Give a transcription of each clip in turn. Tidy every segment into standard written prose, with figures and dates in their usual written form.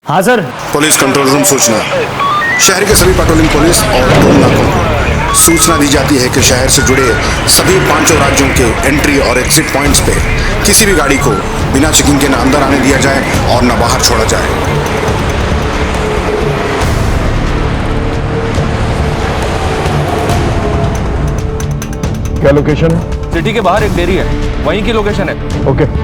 हाँ sir. Police control room सूचना। शहर के सभी पेट्रोलिंग पुलिस और टोल नाकों को सूचना दी जाती है कि शहर से जुड़े सभी 5 राज्यों के एंट्री और एग्जिट पॉइंट्स पे किसी भी गाड़ी को बिना चेकिंग के न अंदर आने दिया जाए और न बाहर छोड़ा जाए। क्या लोकेशन है? सिटी के बाहर एक डेयरी है, वहीं की लोकेशन है। ओके।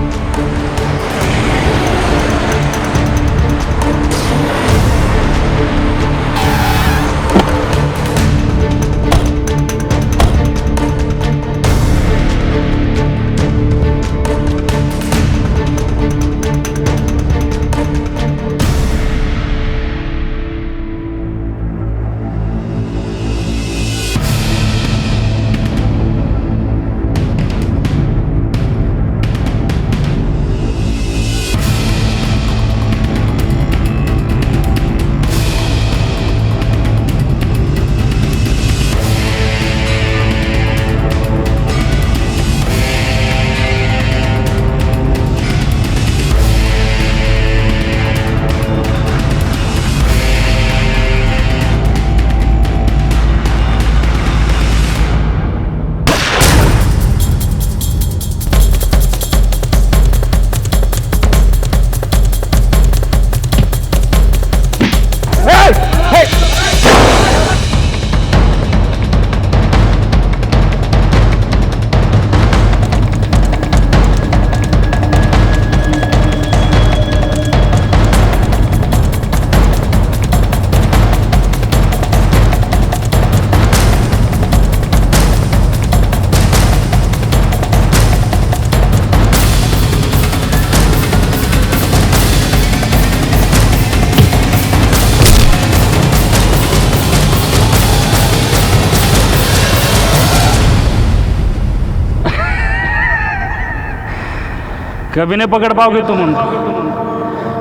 कभी नहीं पकड़ पाओगे तुम उनको,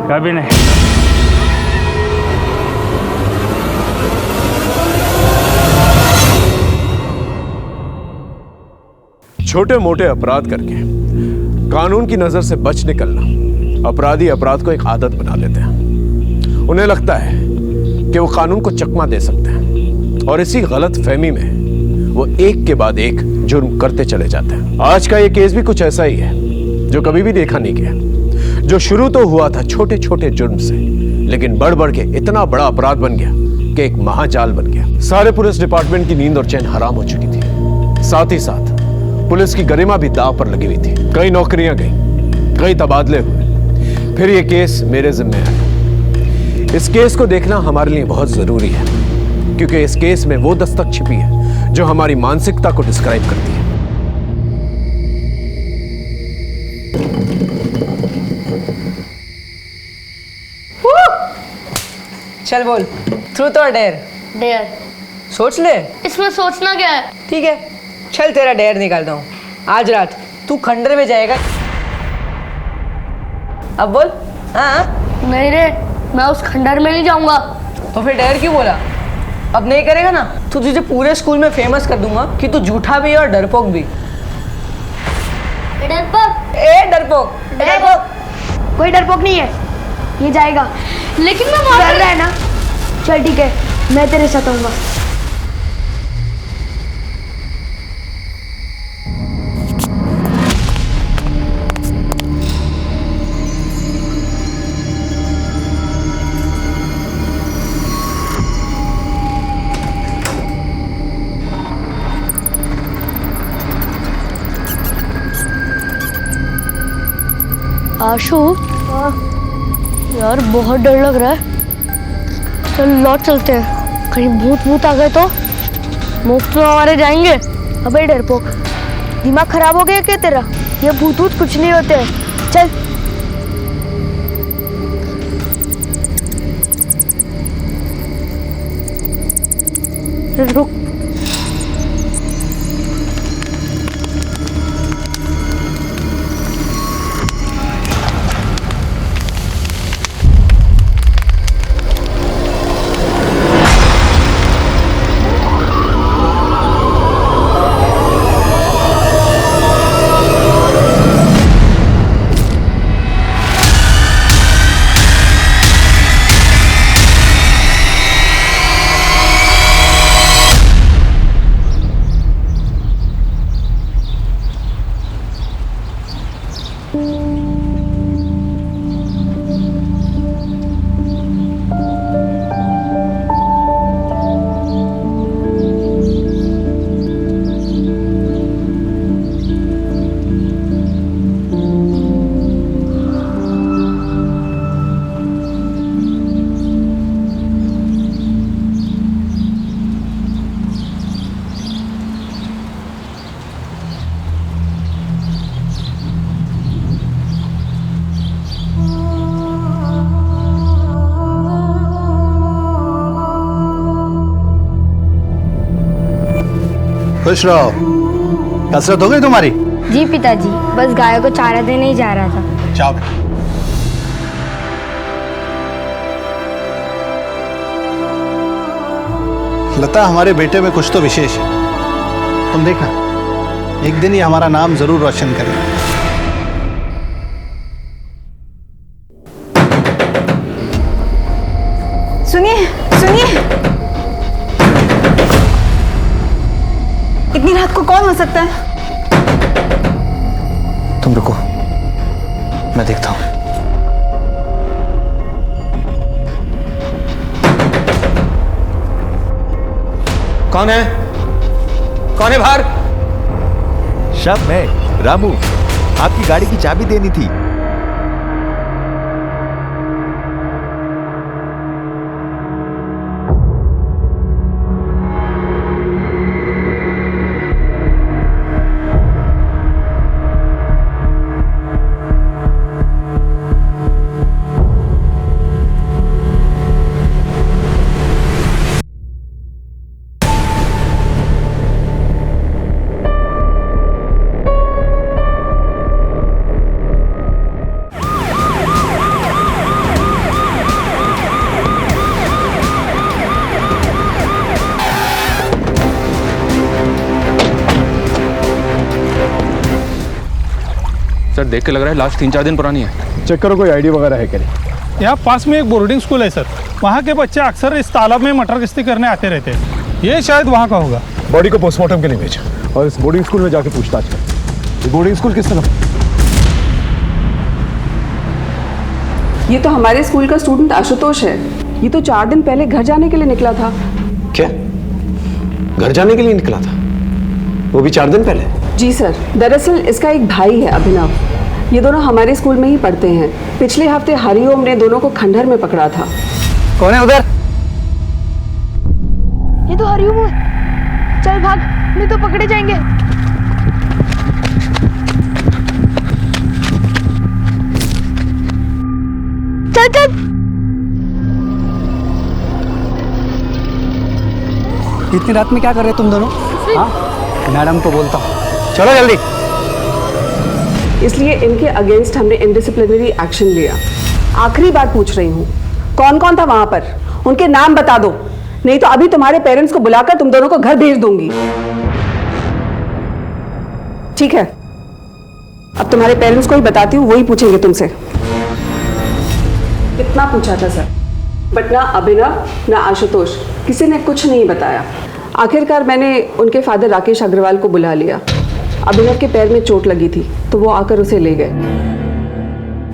कभी नहीं। छोटे मोटे अपराध करके कानून की नजर से बच निकलना अपराधी अपराध को एक आदत बना लेते हैं। उन्हें लगता है कि वो कानून को चकमा दे सकते हैं और इसी गलत फहमी में वो एक के बाद एक जुर्म करते चले जाते हैं। आज का ये केस भी कुछ ऐसा ही है जो कभी भी देखा नहीं गया, जो शुरू तो हुआ था छोटे छोटे जुर्म से, लेकिन बढ़ बढ़ के इतना बड़ा अपराध बन गया कि एक महाजाल बन गया। सारे पुलिस डिपार्टमेंट की नींद और चैन हराम हो चुकी थी। साथ ही साथ पुलिस की गरिमा भी दांव पर लगी हुई थी। कई नौकरियां गई, कई तबादले हुए, फिर यह केस मेरे जिम्मे आया। इस केस को देखना हमारे लिए बहुत जरूरी है, क्योंकि इस केस में वो दस्तक छिपी है जो हमारी मानसिकता को डिस्क्राइब करती है। चल बोल, ट्रूथ और डेयर? डेयर। सोच ले। इसमें सोचना क्या है? ठीक है, चल तेरा डेयर निकालता हूँ। आज रात तू खंडर में जाएगा। अब बोल। हाँ? नहीं रे, मैं उस खंडर में नहीं जाऊंगा। तो फिर डेयर क्यों बोला? अब नहीं करेगा ना तो तुझे पूरे स्कूल में फेमस कर दूंगा कि तू झूठा भी है और डरपोक भी। डरपोक? ए डरपोक, डरपोक कोई डरपोक नहीं है, ये जाएगा। लेकिन मैं डर रहा है ना। चल ठीक है, मैं तेरे साथ आऊंगा। आशु, यार बहुत डर लग रहा है। चल लौट चलते हैं, कहीं भूत भूत आ गए तो मुफ्त में हमारे जाएंगे। अबे डरपोक, दिमाग खराब हो गया क्या तेरा? ये भूत भूत कुछ नहीं होते हैं। चल। रुक। खुश रहो। कसरत हो गई तुम्हारी? जी पिताजी, बस गायों को चारा देने ही जा रहा था। जाओ। लता, हमारे बेटे में कुछ तो विशेष है। तुम देखना, एक दिन ही हमारा नाम जरूर रोशन करेगा। सुनिए सुनिए, इतनी रात को कौन हो सकता है? तुम रुको, मैं देखता हूं। कौन है? कौन है बाहर? शब, मैं रामू, आपकी गाड़ी की चाबी देनी थी। सर देख के लग रहा है लास्ट 3-4 दिन पुरानी है। चेक करो कोई आईडी वगैरह है क्या नहीं। यहाँ पास में एक बोर्डिंग स्कूल है सर, वहाँ के बच्चे अक्सर इस तालाब में मटर गश्ती करने आते रहते हैं। ये शायद वहाँ का होगा। बॉडी को पोस्टमार्टम के लिए भेजा और इस बोर्डिंग स्कूल में जाके पूछताछ कर। ये बोर्डिंग स्कूल किस तरह? ये तो हमारे स्कूल का स्टूडेंट आशुतोष है। ये तो 4 दिन पहले घर जाने के लिए निकला था। क्या घर जाने के लिए निकला था? वो भी 4 दिन पहले? जी सर, दरअसल इसका एक भाई है अभिनव। ये दोनों हमारे स्कूल में ही पढ़ते हैं। पिछले हफ्ते हरिओम ने दोनों को खंडहर में पकड़ा था। कौन है उधर? ये तो हरिओम है। चल भाग, नहीं तो पकड़े जाएंगे। चल चल। इतनी रात में क्या कर रहे हो तुम दोनों? हाँ, मैडम को बोलता हूँ, चलो जल्दी। इसलिए इनके अगेंस्ट हमने इनडिसिप्लिनरी एक्शन लिया। आखिरी बार पूछ रही हूँ, कौन कौन था वहां पर? उनके नाम बता दो, नहीं तो अभी तुम्हारे पेरेंट्स को बुलाकर तुम दोनों को घर भेज दूंगी। ठीक है, अब तुम्हारे पेरेंट्स को ही बताती हूँ, वही पूछेंगे तुमसे। कितना पूछा था सर, बट ना अभिनव ना आशुतोष किसी ने कुछ नहीं बताया। आखिरकार मैंने उनके फादर राकेश अग्रवाल को बुला लिया। अभिनव के पैर में चोट लगी थी तो वो आकर उसे ले गए,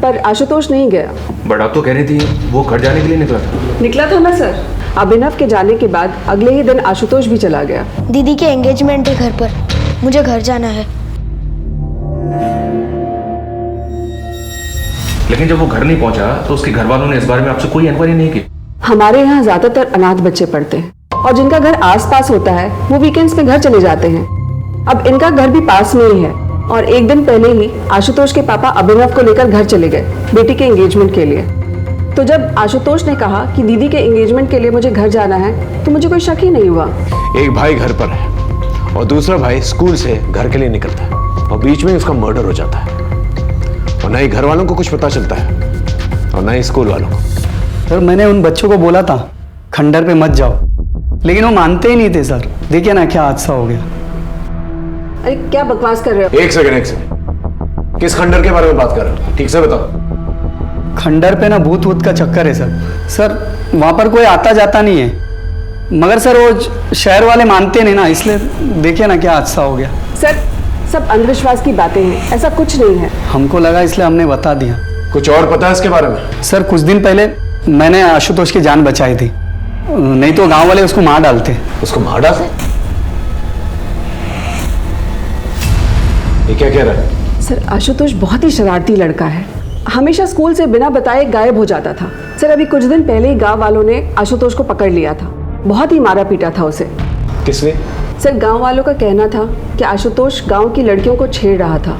पर आशुतोष नहीं गया। बट आप तो कह रही थी वो घर जाने के लिए निकला था ना सर। अभिनव के जाने के बाद अगले ही दिन आशुतोष भी चला गया। दीदी के एंगेजमेंट है घर पर, मुझे घर जाना है। लेकिन जब वो घर नहीं पहुंचा तो उसके घर वालों ने इस बारे में आपसे कोई इंक्वायरी नहीं की? हमारे यहाँ ज्यादातर अनाथ बच्चे पढ़ते हैं और जिनका घर आसपास होता है वो वीकेंड्स में घर चले जाते हैं। अब इनका घर भी पास में ही है और एक दिन पहले ही आशुतोष के पापा अभिनव को लेकर घर चले गए बेटी के एंगेजमेंट के लिए। तो जब आशुतोष ने कहा कि दीदी के एंगेजमेंट के लिए मुझे घर जाना है तो मुझे कोई शक ही नहीं हुआ। एक भाई घर पर है और दूसरा भाई स्कूल से घर के लिए निकलता है और बीच में उसका मर्डर हो जाता है और ना ही घर वालों को कुछ पता चलता है और ना ही स्कूल वालों को। सर, मैंने उन बच्चों को बोला था खंडर पे मत जाओ, लेकिन वो मानते ही नहीं थे सर। देखिए ना क्या हादसा हो गया। अरे क्या बकवास कर रहे हो? एक सेकंड, किस खंडर के बारे में बात कर रहे हो? ठीक से बताओ। खंडर पे ना भूत वूत का चक्कर है सर। सर वहाँ पर कोई आता जाता नहीं है, मगर सर वो शहर वाले मानते नहीं ना, इसलिए देखिए ना क्या हादसा हो गया। सर सब अंधविश्वास की बातें हैं, ऐसा कुछ नहीं है। हमको लगा इसलिए हमने बता दिया। कुछ और पता है इसके बारे में? सर कुछ दिन पहले मैंने आशुतोष की जान बचाई थी, नहीं तो गांव वाले उसको मार डालते। उसको मार डालते? ये क्या कह रहा है? सर आशुतोष बहुत ही शरारती लड़का है, हमेशा स्कूल से बिना बताए गायब हो जाता था। सर अभी कुछ दिन पहले ही गांव वालों ने आशुतोष को पकड़ लिया था, बहुत ही मारा पीटा था उसे। किसने? सर गांव वालों का कहना था कि आशुतोष गांव की लड़कियों को छेड़ रहा था।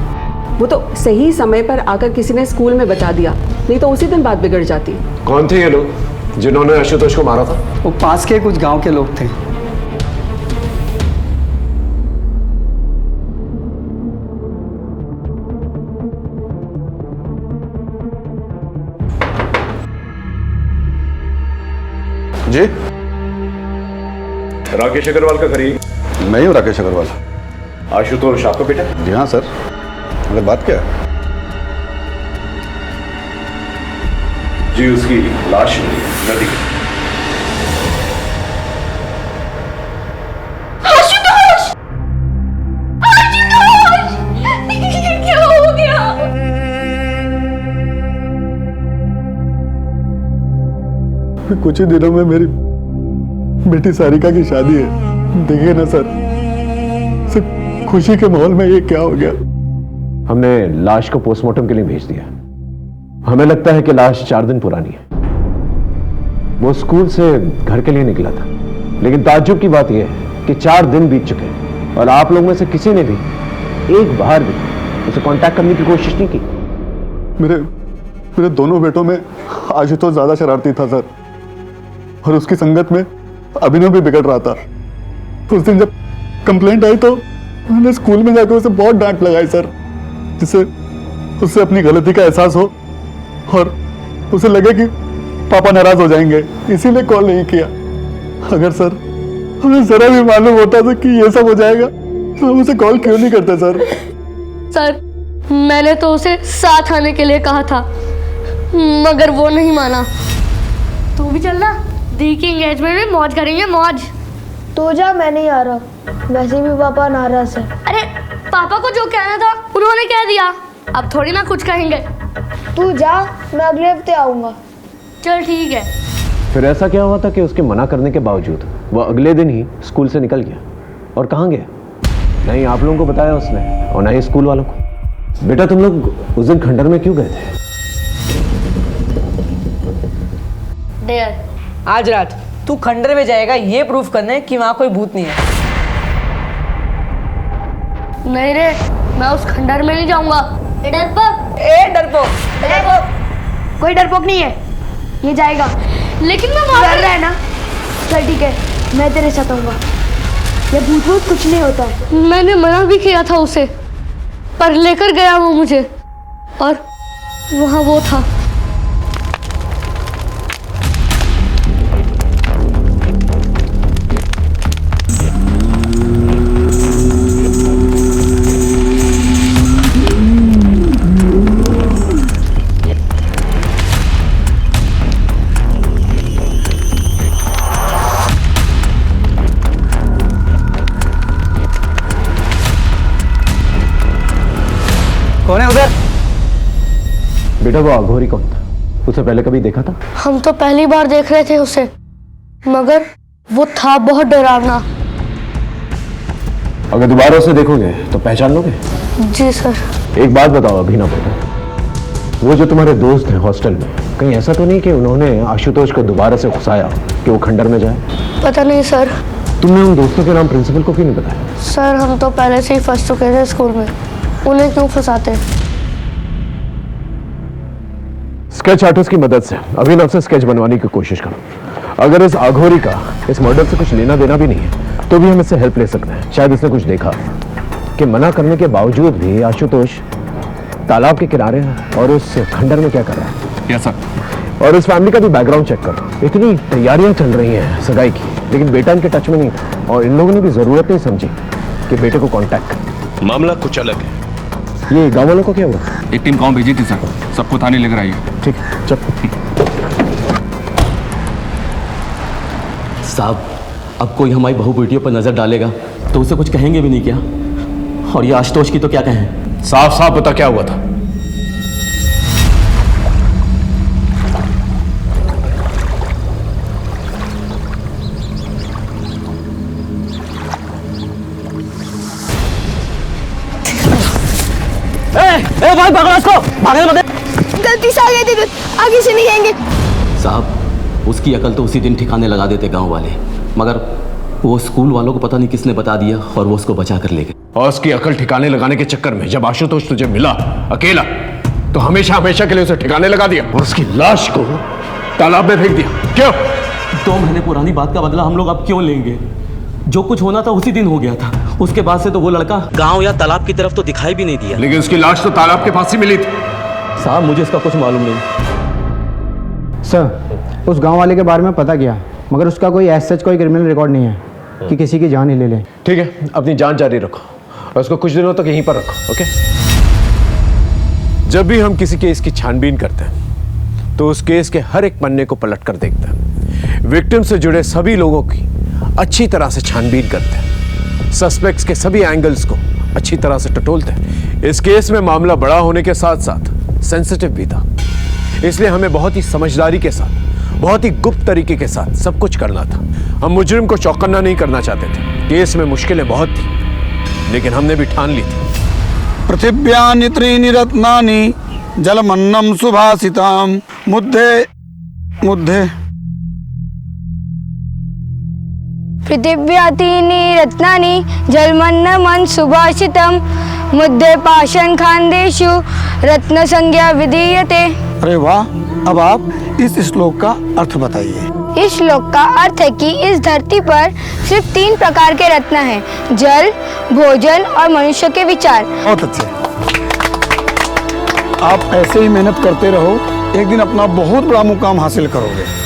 वो तो सही समय पर आकर किसी ने स्कूल में बता दिया, नहीं तो उसी दिन बात बिगड़ जाती। कौन थे ये लोग जिन्होंने आशुतोष को मारा था? वो पास के कुछ गांव के लोग थे। राकेश अग्रवाल का घर मैं हूँ राकेश अग्रवाल। आशुतोष आपका बेटा? जी हाँ सर, मगर बात क्या है? जी उसकी लाश मिली नदी में। क्या हो गया? कुछ ही दिनों में मेरी बेटी सारिका की शादी है। देखिए ना सर, सिर्फ खुशी के माहौल में ये क्या हो गया। हमने लाश को पोस्टमार्टम के लिए भेज दिया। हमें लगता है कि लाश 4 दिन पुरानी है। वो स्कूल से घर के लिए निकला था, लेकिन ताज्जुब की बात यह है कि 4 दिन बीत चुके हैं और आप लोग में से किसी ने भी एक बार भी उसे कांटेक्ट करने की कोशिश नहीं की। मेरे दोनों बेटों में आशुतोष ज्यादा शरारती था सर, और उसकी संगत में अभिनव भी बिगड़ रहा था। उस दिन जब कंप्लेंट आई तो मैंने स्कूल में जाकर उसे बहुत डांट लगाई सर, जिससे उससे अपनी गलती का एहसास हो और उसे लगे कि पापा नाराज हो जाएंगे, इसीलिए कॉल नहीं किया। अगर सर हमें जरा भी मालूम होता था कि ये सब हो जाएगा तो हम उसे कॉल क्यों नहीं करते सर? सर, मैंने तो उसे साथ आने के लिए कहा था, मगर वो नहीं माना। तू भी चलना, दी की एंगेजमेंट में मौज करेंगे, मौज। तो जा, मैं नहीं आ रहा, वैसे भी पापा नाराज है। अरे पापा को जो कहना था उन्होंने कह दिया, अब थोड़ी ना कुछ कहेंगे। तू जा, मैं अगले हफ्ते आऊंगा। चल ठीक है। फिर ऐसा क्या हुआ था कि उसके मना करने के बावजूद वो अगले दिन ही स्कूल से निकल गया? और कहाँ गया? नहीं आप लोगों को बताया उसने और ना ही स्कूल वालों को। बेटा तुम लोग उस दिन खंडर में क्यों गए थे? डेयर, आज रात तू खंडर में जाएगा ये प्रूफ करने कि वहां कोई भूत नहीं है। नहीं रे, मैं उस खंडर में नहीं जाऊंगा। डरपोक, कोई डरपोक नहीं है, ये जाएगा। लेकिन मैं वहां डर रहा है ना? चल ठीक है, मैं तेरे साथ आऊंगा। ये भूत भूत कुछ नहीं होता है। मैंने मना भी किया था उसे, पर लेकर गया वो मुझे, और वहां वो था। कौन है उधर? बेटा वो अघोरी कौन था? उसे पहले कभी देखा था? हम तो पहली बार देख रहे थे उसे, मगर वो था बहुत डरावना। अगर दोबारा उसे देखोगे तो पहचान लोगे? जी सर। एक बात बताओ अभिनव बेटा, वो जो तुम्हारे दोस्त हैं हॉस्टल में, कहीं ऐसा तो नहीं कि उन्होंने आशुतोष को दोबारा से उकसाया कि वो खंडर में जाए? पता नहीं सर। तुमने उन दोस्तों के नाम प्रिंसिपल को क्यों नहीं बताया? सर हम तो पहले से ही फंस चुके थे स्कूल में, उन्हें क्यों फंसाते? स्केच आर्टिस्ट की मदद से अभिनव से स्केच बनवाने की कोशिश करो। अगर इस अघोरी का इस मर्डर से कुछ लेना देना भी नहीं है तो भी हम इससे हेल्प ले सकते हैं। शायद इसने कुछ देखा कि मना करने के बावजूद भी आशुतोष तालाब के किनारे और उस खंडर में क्या कर रहा है। Yes sir. और इस फैमिली का भी बैकग्राउंड चेक करो। इतनी तैयारियां चल रही हैं सगाई की, लेकिन बेटा इनके टच में नहीं था और इन लोगों ने भी जरूरत नहीं समझी कि बेटे को कांटेक्ट करें। मामला कुछ अलग है। ये गाँव वालों को क्या हुआ? एक टीम गांव भेजी थी सर, सबको थाने लेकर आई है। ठीक, चल। साहब, अब कोई हमारी बहू बेटियों पर नजर डालेगा तो उसे कुछ कहेंगे भी नहीं क्या? और ये आशुतोष की तो क्या कहें? साफ साफ बता क्या हुआ था? ए भाई पकड़ो इसको, भागने मत दे। गलती से आ गए थे, आगे से नहीं आएंगे। साहब, उसकी अकल तो उसी दिन ठिकाने लगा देते गांव वाले, मगर वो स्कूल वालों को पता नहीं किसने बता दिया और वो उसको बचा कर ले गए। और उसकी अकल ठिकाने लगाने के चक्कर में जब आशुतोष तुझे मिला अकेला तो हमेशा हमेशा के लिए उसे ठिकाने लगा दिया और उसकी लाश को तालाब में फेंक दिया। क्यों? 2 महीने पुरानी बात का बदला हम लोग अब क्यों लेंगे? जो कुछ होना था उसी दिन हो गया था। उसके बाद से तो वो लड़का गांव या तालाब की तरफ तो दिखाई भी नहीं दिया। लेकिन उसकी लाश तो तालाब के पास ही मिली थी। साहब मुझे इसका कुछ मालूम नहीं। सर, उस गांव वाले के बारे में पता किया, मगर उसका कोई ऐसा कोई क्रिमिनल रिकॉर्ड नहीं है। कि किसी की जान ही ले लें। ठीक है, अपनी जान जारी रखो और उसको कुछ दिनों तक यहीं पर रखो। ओके? जब भी हम किसी केस की छानबीन करते हैं तो उस केस के हर एक पन्ने को पलट कर देखते हैं, विक्टिम से जुड़े सभी लोगों की अच्छी तरह से छानबीन करते हैं, सस्पेक्ट्स के सभी एंगल्स को अच्छी तरह से टटोलते हैं। इस केस में मामला बड़ा होने के साथ साथ सेंसिटिव भी था, इसलिए हमें बहुत ही समझदारी के साथ, बहुत ही गुप्त तरीके के साथ सब कुछ करना था। हम मुजरिम को चौकन्ना नहीं करना चाहते थे। केस में मुश्किलें बहुत थी, लेकिन हमने भी ठान ली थी। पृथिव्यानि त्रीणि रत्नानि जलमन्नं सुभाषिताम मुद्धे मुद्धे। पृथिव्यातीनि रत्नानि जलमन्नमं सुभाषितं मुद्दे पाषाण खान्देषु रत्न संज्ञा विधीयते। अरे वाह, अब आप इस श्लोक का अर्थ बताइए। इस श्लोक का अर्थ है कि इस धरती पर सिर्फ 3 प्रकार के रत्न हैं, जल, भोजन और मनुष्य के विचार। बहुत अच्छे, आप ऐसे ही मेहनत करते रहो, एक दिन अपना बहुत बड़ा मुकाम हासिल करोगे।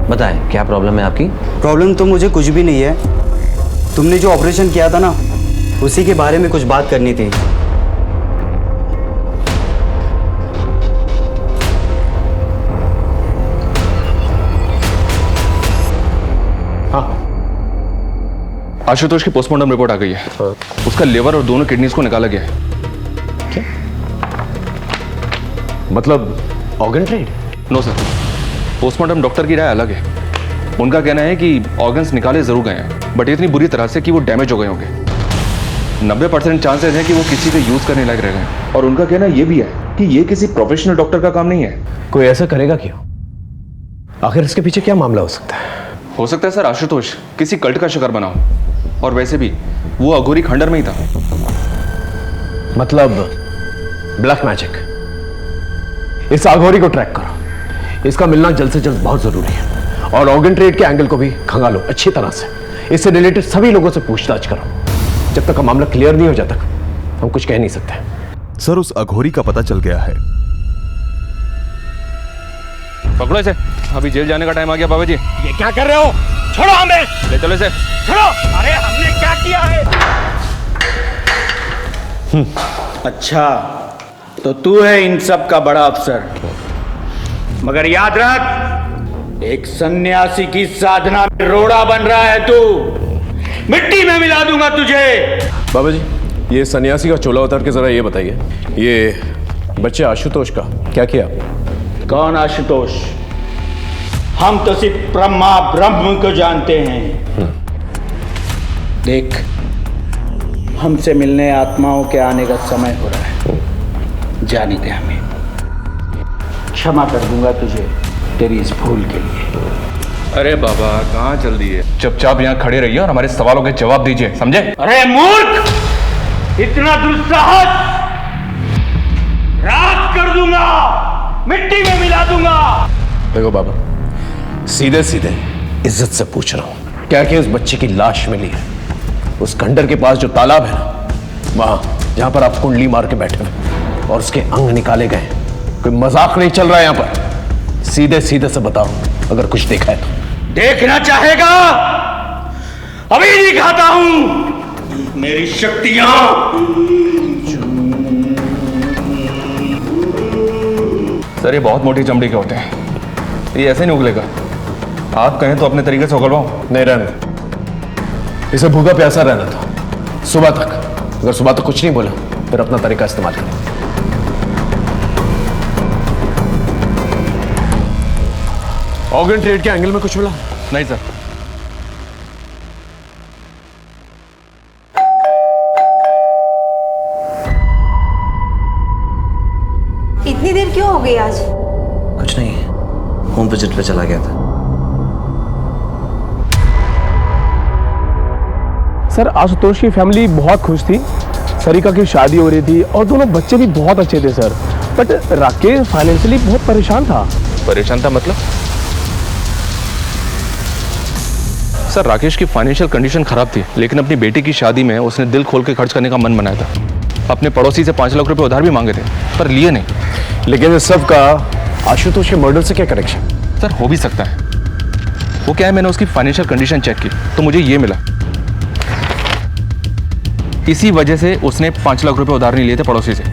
बताएं क्या प्रॉब्लम है आपकी? प्रॉब्लम तो मुझे कुछ भी नहीं है, तुमने जो ऑपरेशन किया था ना, उसी के बारे में कुछ बात करनी थी। हाँ, आशुतोष की पोस्टमार्टम रिपोर्ट आ गई है। उसका लिवर और दोनों किडनीज को निकाला गया है। क्या मतलब organ trade? No sir, postmortem doctor की राय अलग है। उनका कहना है कि ऑर्गन्स निकाले जरूर गए हैं, बट इतनी बुरी तरह से कि वो डैमेज हो गए होंगे। 90% चांसेस हैं कि वो किसी के यूज करने लायक रह गए। और उनका कहना ये भी है कि ये किसी प्रोफेशनल डॉक्टर का काम नहीं है। कोई ऐसा करेगा क्यों? आखिर इसके पीछे क्या मामला हो सकता है? हो सकता है सर आशुतोष किसी कल्ट का शिकार बना हो, और वैसे भी वो अघोरी खंडर में ही था। मतलब ब्लैक मैजिक। इस अघोरी को ट्रैक करो, इसका मिलना जल्द से जल्द बहुत जरूरी है। और ऑर्गन ट्रेड के एंगल को भी खंगालो अच्छी तरह से। इससे रिलेटेड सभी लोगों से पूछताछ करो। जब तक का मामला क्लियर नहीं हो जाता हम कुछ कह नहीं सकते। सर, उस अघोरी का पता चल गया है। पकड़ो इसे, अभी जेल जाने का टाइम आ गया। बाबा जी ये क्या कर रहे हो? छोड़ो हमें। ले चलो इसे। छोड़ो। अरे हमने क्या किया है? अच्छा, तो तू है इन सब का बड़ा अफसर, मगर याद रख, एक सन्यासी की साधना में रोड़ा बन रहा है तू। मिट्टी में मिला दूंगा तुझे। बाबा जी, ये सन्यासी का चोला उतार के जरा ये बताइए, ये बच्चे आशुतोष का क्या किया? कौन आशुतोष? हम तो सिर्फ ब्रह्मा ब्रह्म को जानते हैं। देख, हमसे मिलने आत्माओं के आने का समय हो रहा है, जाने दे हमें। क्षमा कर दूंगा तुझे तेरी इस भूल के लिए। अरे बाबा कहाँ चल दिए? चुपचाप यहाँ खड़े रहिए और हमारे सवालों के जवाब दीजिए, समझे? अरे मूर्ख, इतना दुस्साहस! राख कर दूंगा, मिट्टी में मिला दूंगा। देखो बाबा, सीधे सीधे इज्जत से पूछ रहा हूं, क्या कि उस बच्चे की लाश मिली है उस खंडर के पास जो तालाब है ना, वहां जहां पर आप कुंडली मार के बैठे हुए और उसके अंग निकाले गए? कोई मजाक नहीं चल रहा है यहां पर। सीधे सीधे से बताओ अगर कुछ देखा है तो। देखना चाहेगा? अभी दिखाता हूं मेरी शक्तियां। सर ये बहुत मोटी चमड़ी के होते हैं, ये ऐसे नहीं उगलेगा। आप कहें तो अपने तरीके से उगलवाओ। नहीं, रहने दो। इसे भूखा प्यासा रहना था सुबह तक। अगर सुबह तक कुछ नहीं बोला फिर अपना तरीका इस्तेमाल करें। ऑर्गन ट्रेड के एंगल में कुछ मिला? नहीं सर। इतनी देर क्यों हो गई आज? कुछ नहीं, होम विजिट पे चला गया था। सर, आशुतोष की फैमिली बहुत खुश थी। सरिका की शादी हो रही थी और दोनों बच्चे भी बहुत अच्छे थे सर। बट राकेश फाइनेंशियली बहुत परेशान था। परेशान था मतलब? सर राकेश की फाइनेंशियल कंडीशन खराब थी, लेकिन अपनी बेटी की शादी में उसने दिल खोल के खर्च करने का मन बनाया था। अपने पड़ोसी से 5 लाख रुपए उधार भी मांगे थे, पर लिए नहीं। लेकिन इस सब का आशुतोष के मर्डर से क्या कनेक्शन? सर हो भी सकता है। वो क्या है, मैंने उसकी फाइनेंशियल कंडीशन चेक की तो मुझे ये मिला, इसी वजह से उसने 5 लाख रुपए उधार नहीं लिए थे पड़ोसी से।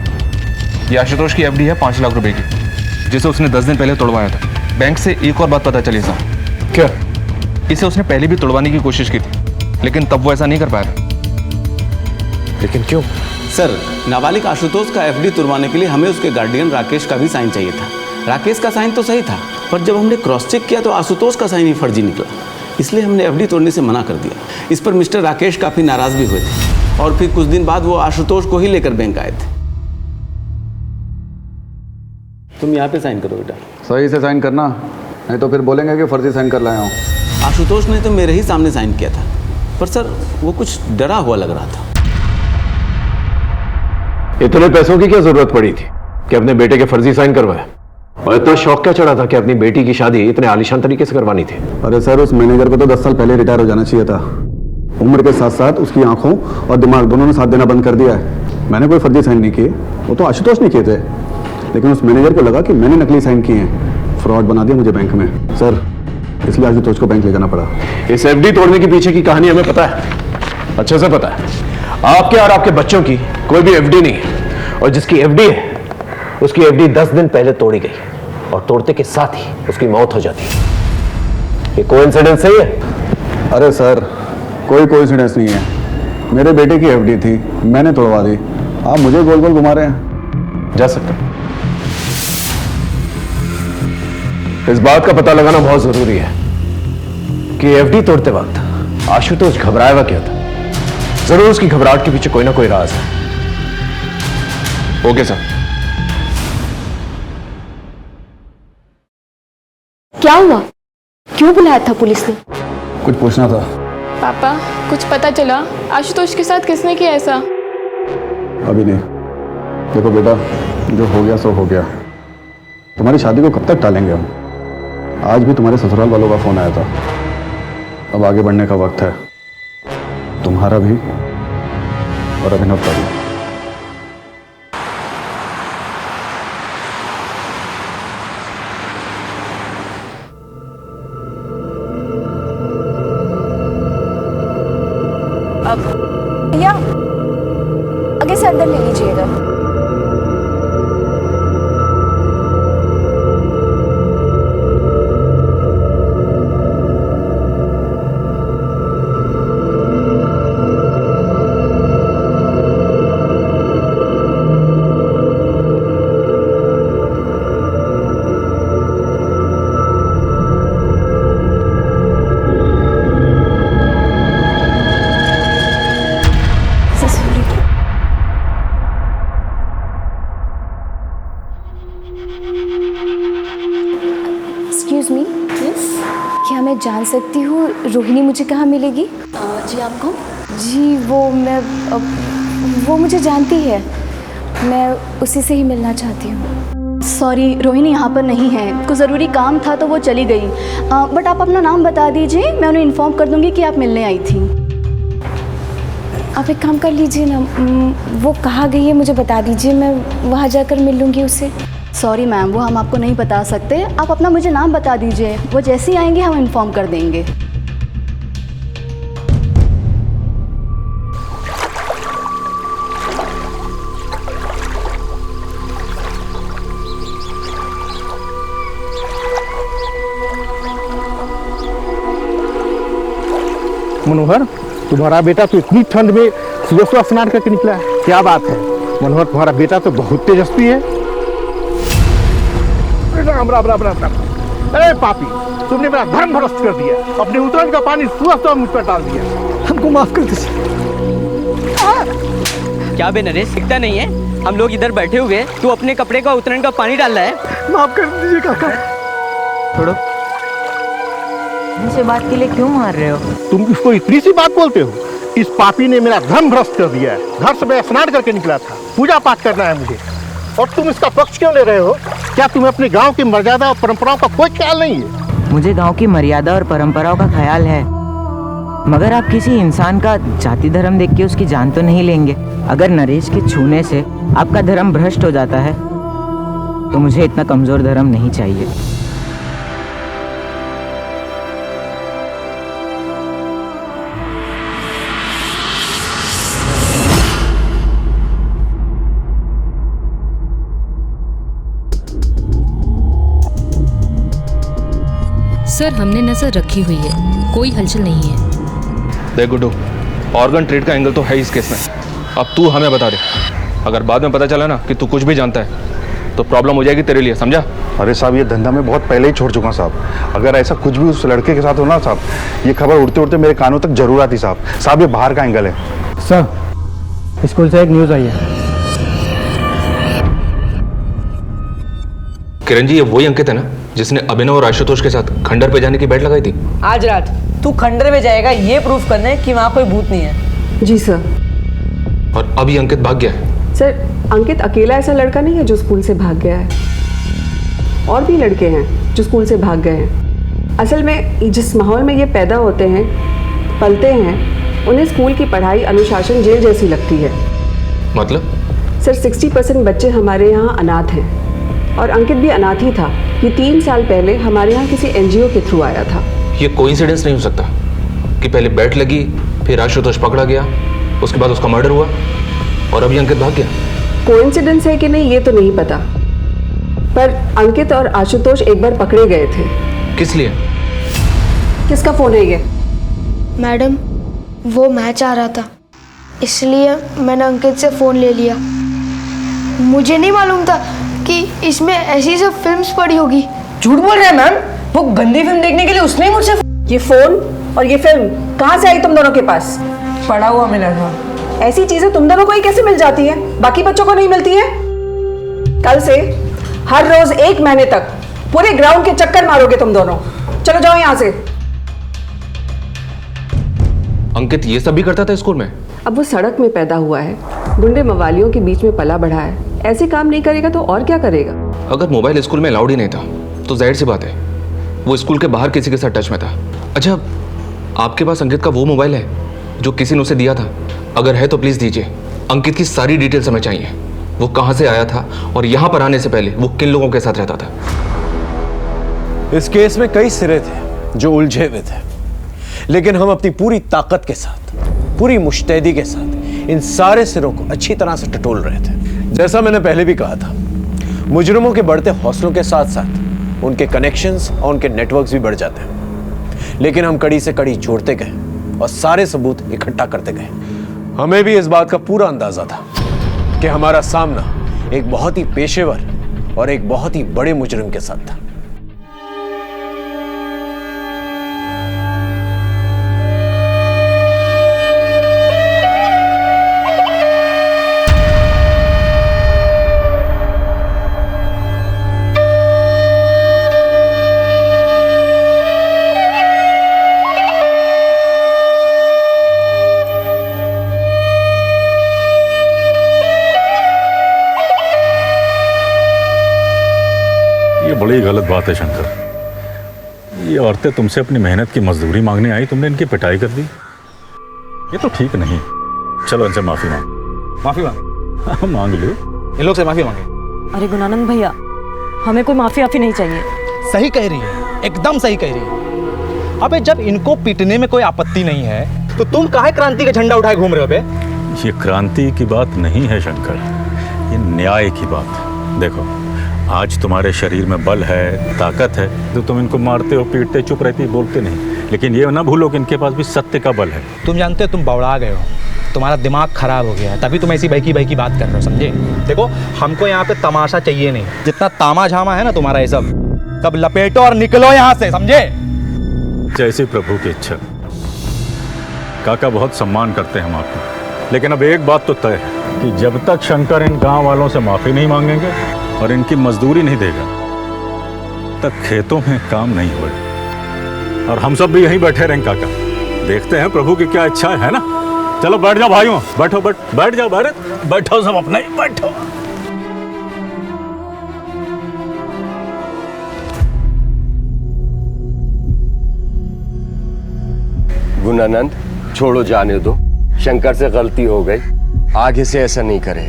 ये आशुतोष की एफडी है 5 लाख रुपए की, जिसे उसने 10 दिन पहले तोड़वाया था। बैंक से एक और बात पता चली सर। क्या? इसे उसने पहले भी तोड़वाने की कोशिश की थी, लेकिन तब वो ऐसा नहीं कर पाया था। लेकिन क्यों? सर, नाबालिग आशुतोष का एफडी तुड़वाने के लिए हमें उसके गार्डियन राकेश का भी साइन चाहिए था। राकेश का साइन तो सही था, पर जब हमने क्रॉस चेक किया तो आशुतोष का साइन ही फर्जी निकला, इसलिए हमने एफडी तोड़ने से मना कर दिया। इस पर मिस्टर राकेश काफ़ी नाराज़ भी हुए थे और फिर कुछ दिन बाद वो आशुतोष को ही लेकर बैंक आए थे। तुम यहाँ पे साइन करो बेटा। सही से साइन करना, नहीं तो फिर बोलेंगे कि फर्जी साइन कर लाया हूँ। आशुतोष ने तो मेरे ही सामने साइन किया था, पर सर वो कुछ डरा हुआ लग रहा था। इतने पैसों की क्या जरूरत पड़ी थी कि अपने बेटे के फर्जी साइन करवाए? और इतना शौक क्या चढ़ा था कि अपनी बेटी की शादी इतने आलीशान तरीके से करवानी थी? अरे सर, उस मैनेजर को तो 10 साल पहले रिटायर हो जाना चाहिए था। उम्र के साथ साथ उसकी आंखों और दिमाग दोनों ने साथ देना बंद कर दिया है। मैंने कोई फर्जी साइन नहीं किए, वो तो आशुतोष ने किए थे, लेकिन उस मैनेजर को लगा कि मैंने नकली साइन किए हैं, फ्रॉड बना दिया मुझे बैंक में। सर, इसलिए आशुतोष को बैंक ले जाना पड़ा। इस एफडी तोड़ने के पीछे की कहानी हमें पता है, अच्छे से पता है। आपके और आपके बच्चों की कोई भी एफडी नहीं है, और जिसकी एफडी है उसकी एफडी 10 दिन पहले तोड़ी गई, और तोड़ते के साथ ही उसकी मौत हो जाती है। ये कोइंसिडेंस सही है? अरे सर, कोई कोइंसिडेंस नहीं है। मेरे बेटे की एफडी थी, मैंने तोड़वा दी। आप मुझे गोल गोल घुमा रहे हैं। जा सकते हैं। इस बात का पता लगाना बहुत जरूरी है कि एफडी तोड़ते वक्त आशुतोष घबराया हुआ क्यों था। जरूर उसकी घबराहट के पीछे कोई ना कोई राज है। Okay sir. क्या हुआ? क्यों बुलाया था पुलिस ने? कुछ पूछना था। पापा, कुछ पता चला आशुतोष के साथ किसने किया ऐसा? अभी नहीं। देखो बेटा, जो हो गया सो हो गया। तुम्हारी शादी को कब तक टालेंगे हम? आज भी तुम्हारे ससुराल वालों का फोन आया था। अब आगे बढ़ने का वक्त है, तुम्हारा भी और अभिनव का भी। अब भैया आगे से अंदर ले लीजिएगा। एक्सक्यूज मी, क्या मैं जान सकती हूँ रोहिणी मुझे कहाँ मिलेगी? जी आप कौन? जी वो मुझे जानती है, मैं उसी से ही मिलना चाहती हूँ। सॉरी, रोहिणी यहाँ पर नहीं है, कुछ ज़रूरी काम था तो वो चली गई। बट आप अपना नाम बता दीजिए, मैं उन्हें इन्फॉर्म कर दूँगी कि आप मिलने आई थी। आप एक काम कर लीजिए ना, वो कहाँ गई है मुझे बता दीजिए, मैं वहाँ जाकर मिल लूँगी उससे। सॉरी मैम, वो हम आपको नहीं बता सकते। आप अपना मुझे नाम बता दीजिए, वो जैसे ही आएंगे हम इन्फॉर्म कर देंगे। मनोहर, तुम्हारा बेटा तो इतनी ठंड में सुबह सुबह स्नान करके निकला है, क्या बात है? मनोहर, तुम्हारा बेटा तो बहुत तेजस्वी है। राम राम राम राम राम। अरे पापी, तुमने मेरा धर्म भ्रष्ट कर दिया, अपने उतरन का पानी सुबह सुबह मुझ पर डाल दिया। हमको माफ कर दीजिए। क्या बे नरेश, दिखता नहीं है? हम लोग इधर बैठे हुए, तू अपने कपड़े का उतरन का पानी डाल रहा है। माफ कर दीजिए काका। छोड़ो, मुझसे बात के लिए क्यों मार रहे हो? तुम इसको इतनी सी बात बोलते हो? इस पापी ने मेरा धर्म भ्रष्ट कर दिया है। घर से मैं स्नान करके निकला था, पूजा पाठ करना है मुझे, और तुम इसका पक्ष क्यों ले रहे हो? क्या तुम्हें अपने गांव की मर्यादा और परंपराओं का कोई ख्याल नहीं है? मुझे गांव की मर्यादा और परंपराओं का ख्याल है, मगर आप किसी इंसान का जाति धर्म देख के उसकी जान तो नहीं लेंगे। अगर नरेश के छूने से आपका धर्म भ्रष्ट हो जाता है तो मुझे इतना कमजोर धर्म नहीं चाहिए। सर हमने नजर रखी हुई है, कोई हलचल नहीं है। देख गुड्डू, ऑर्गन ट्रेड का एंगल तो है इस केस में। अब तू हमें बता दे, अगर बाद में पता चला ना कि तू कुछ भी जानता है तो प्रॉब्लम हो जाएगी तेरे लिए, समझा? अरे साहब, ये धंधा मैं बहुत पहले ही छोड़ चुका साहब। अगर ऐसा कुछ भी उस लड़के के साथ हो ना साहब, ये खबर उड़ते उड़ते मेरे कानों तक जरूर आती साहब। साहब, ये बाहर का एंगल है। सर स्कूल से एक न्यूज़ आई है। किरण जी, ये वही अंकित है ना जिसने अभिनव और आशुतोष के साथ खंडर पे जाने की बेट लगाई थी? आज रात तू खंडर में जाएगा ये प्रूफ करने कि वहाँ कोई भूत नहीं है। जी सर। और अब ये अंकित भाग गया है? सर, अंकित अकेला ऐसा लड़का नहीं है जो स्कूल से भाग गया है, और भी लड़के हैं जो स्कूल से भाग गए हैं। असल में जिस माहौल में ये पैदा होते हैं, पलते हैं, उन्हें स्कूल की पढ़ाई अनुशासन जेल जैसी लगती है। मतलब? सर 60% बच्चे हमारे यहाँ अनाथ हैं, और अंकित भी अनाथ ही था। ये 3 साल पहले हमारे यहाँ किसी NGO के थ्रू आया था। ये कोइंसिडेंस नहीं हो सकता कि पहले बैट लगी, फिर आशुतोष पकड़ा गया, उसके बाद उसका मर्डर हुआ और अभी अंकित भाग गया। कोइंसिडेंस है कि नहीं ये तो नहीं पता, पर अंकित और आशुतोष एक बार पकड़े गए थे। किस लिए? किसका फोन है ये? मैडम, वो मैच आ रहा था, इसलिए मैंने अंकित से फ़ोन ले लिया। मुझे नहीं मालूम था कि इसमें ऐसी सब फिल्म्स पड़ी होगी। झूठ बोल रहे हैं मैम, वो गंदी फिल्म देखने के लिए उसने ही मुझसे ये फोन और ये फिल्म कहाँ से आई तुम दोनों के पास? पड़ा हुआ मिला था। ऐसी चीजें तुम दोनों को ही कैसे मिल जाती है, बाकी बच्चों को नहीं मिलती है? कल से हर रोज 1 महीने तक पूरे ग्राउंड के चक्कर मारोगे तुम दोनों। चलो जाओ यहाँ से। अंकित ये सब भी करता था स्कूल में? अब वो सड़क में पैदा हुआ है, गुंडे मवालियों के बीच में पला बढ़ा है, ऐसे काम नहीं करेगा तो और क्या करेगा? अगर मोबाइल स्कूल में अलाउड ही नहीं था तो जाहिर सी बात है वो स्कूल के बाहर किसी के साथ टच में था। अच्छा, आपके पास अंकित का वो मोबाइल है जो किसी ने उसे दिया था? अगर है तो प्लीज दीजिए। अंकित की सारी डिटेल्स हमें चाहिए। वो कहां से आया था और यहां पर आने से पहले वो किन लोगों के साथ रहता था? इस केस में कई सिरे थे जो उलझे हुए थे, लेकिन हम अपनी पूरी ताकत के साथ, पूरी मुस्तैदी के साथ इन सारे सिरों को अच्छी तरह से टटोल रहे थे। जैसा मैंने पहले भी कहा था, मुजरिमों के बढ़ते हौसलों के साथ साथ उनके कनेक्शंस और उनके नेटवर्क्स भी बढ़ जाते हैं, लेकिन हम कड़ी से कड़ी जोड़ते गए और सारे सबूत इकट्ठा करते गए। हमें भी इस बात का पूरा अंदाजा था कि हमारा सामना एक बहुत ही पेशेवर और एक बहुत ही बड़े मुजरिम के साथ था। बड़ी गलत बात है शंकर। ये औरतें तुमसे अपनी मेहनत की मजदूरी मांगने आई, तुमने इनकी पिटाई कर दी। ये तो ठीक नहीं। चलो इनसे माफी मांग। माफी मांगे? मांग लो, इन लोग से माफी मांगे। अरे गुणानंद भैया, हमें कोई माफी आफी नहीं चाहिए। सही कह रही है, एकदम सही कह रही है। अबे जब इनको पीटने में कोई आपत्ति नहीं है तो तुम काहे क्रांति का झंडा उठाए घूम रहे हो बे? ये क्रांति की बात नहीं है शंकर, ये न्याय की बात है। देखो, आज तुम्हारे शरीर में बल है, ताकत है, तो तुम इनको मारते हो, पीटते, चुप रहते, बोलते नहीं। लेकिन ये ना भूलो कि इनके पास भी सत्य का बल है। तुम जानते हो तुम बौड़ा गए हो, तुम्हारा दिमाग खराब हो गया है, तभी तुम ऐसी बहकी बहकी बात कर रहे हो, समझे? देखो, हमको यहाँ पे तमाशा चाहिए नहीं। जितना तामा झामा है ना तुम्हारा ये सब लपेटो और निकलो यहाँ से, समझे? जैसे प्रभु की इच्छा। काका, बहुत सम्मान करते हैं हम आपका, लेकिन अब एक बात तो तय है कि जब तक शंकर इन गांव वालों से माफी नहीं मांगेंगे और इनकी मजदूरी नहीं देगा, तब खेतों में काम नहीं होगा। और हम सब भी यहीं बैठे रहेंगे काका, देखते हैं प्रभु की क्या इच्छा है ना? चलो बैठ जाओ भाइयों, बैठो, बैठ जाओ, बैठो सब अपना ही बैठो। गुणानंद, छोड़ो, जाने दो। शंकर से गलती हो गई, आगे से ऐसा नहीं करे।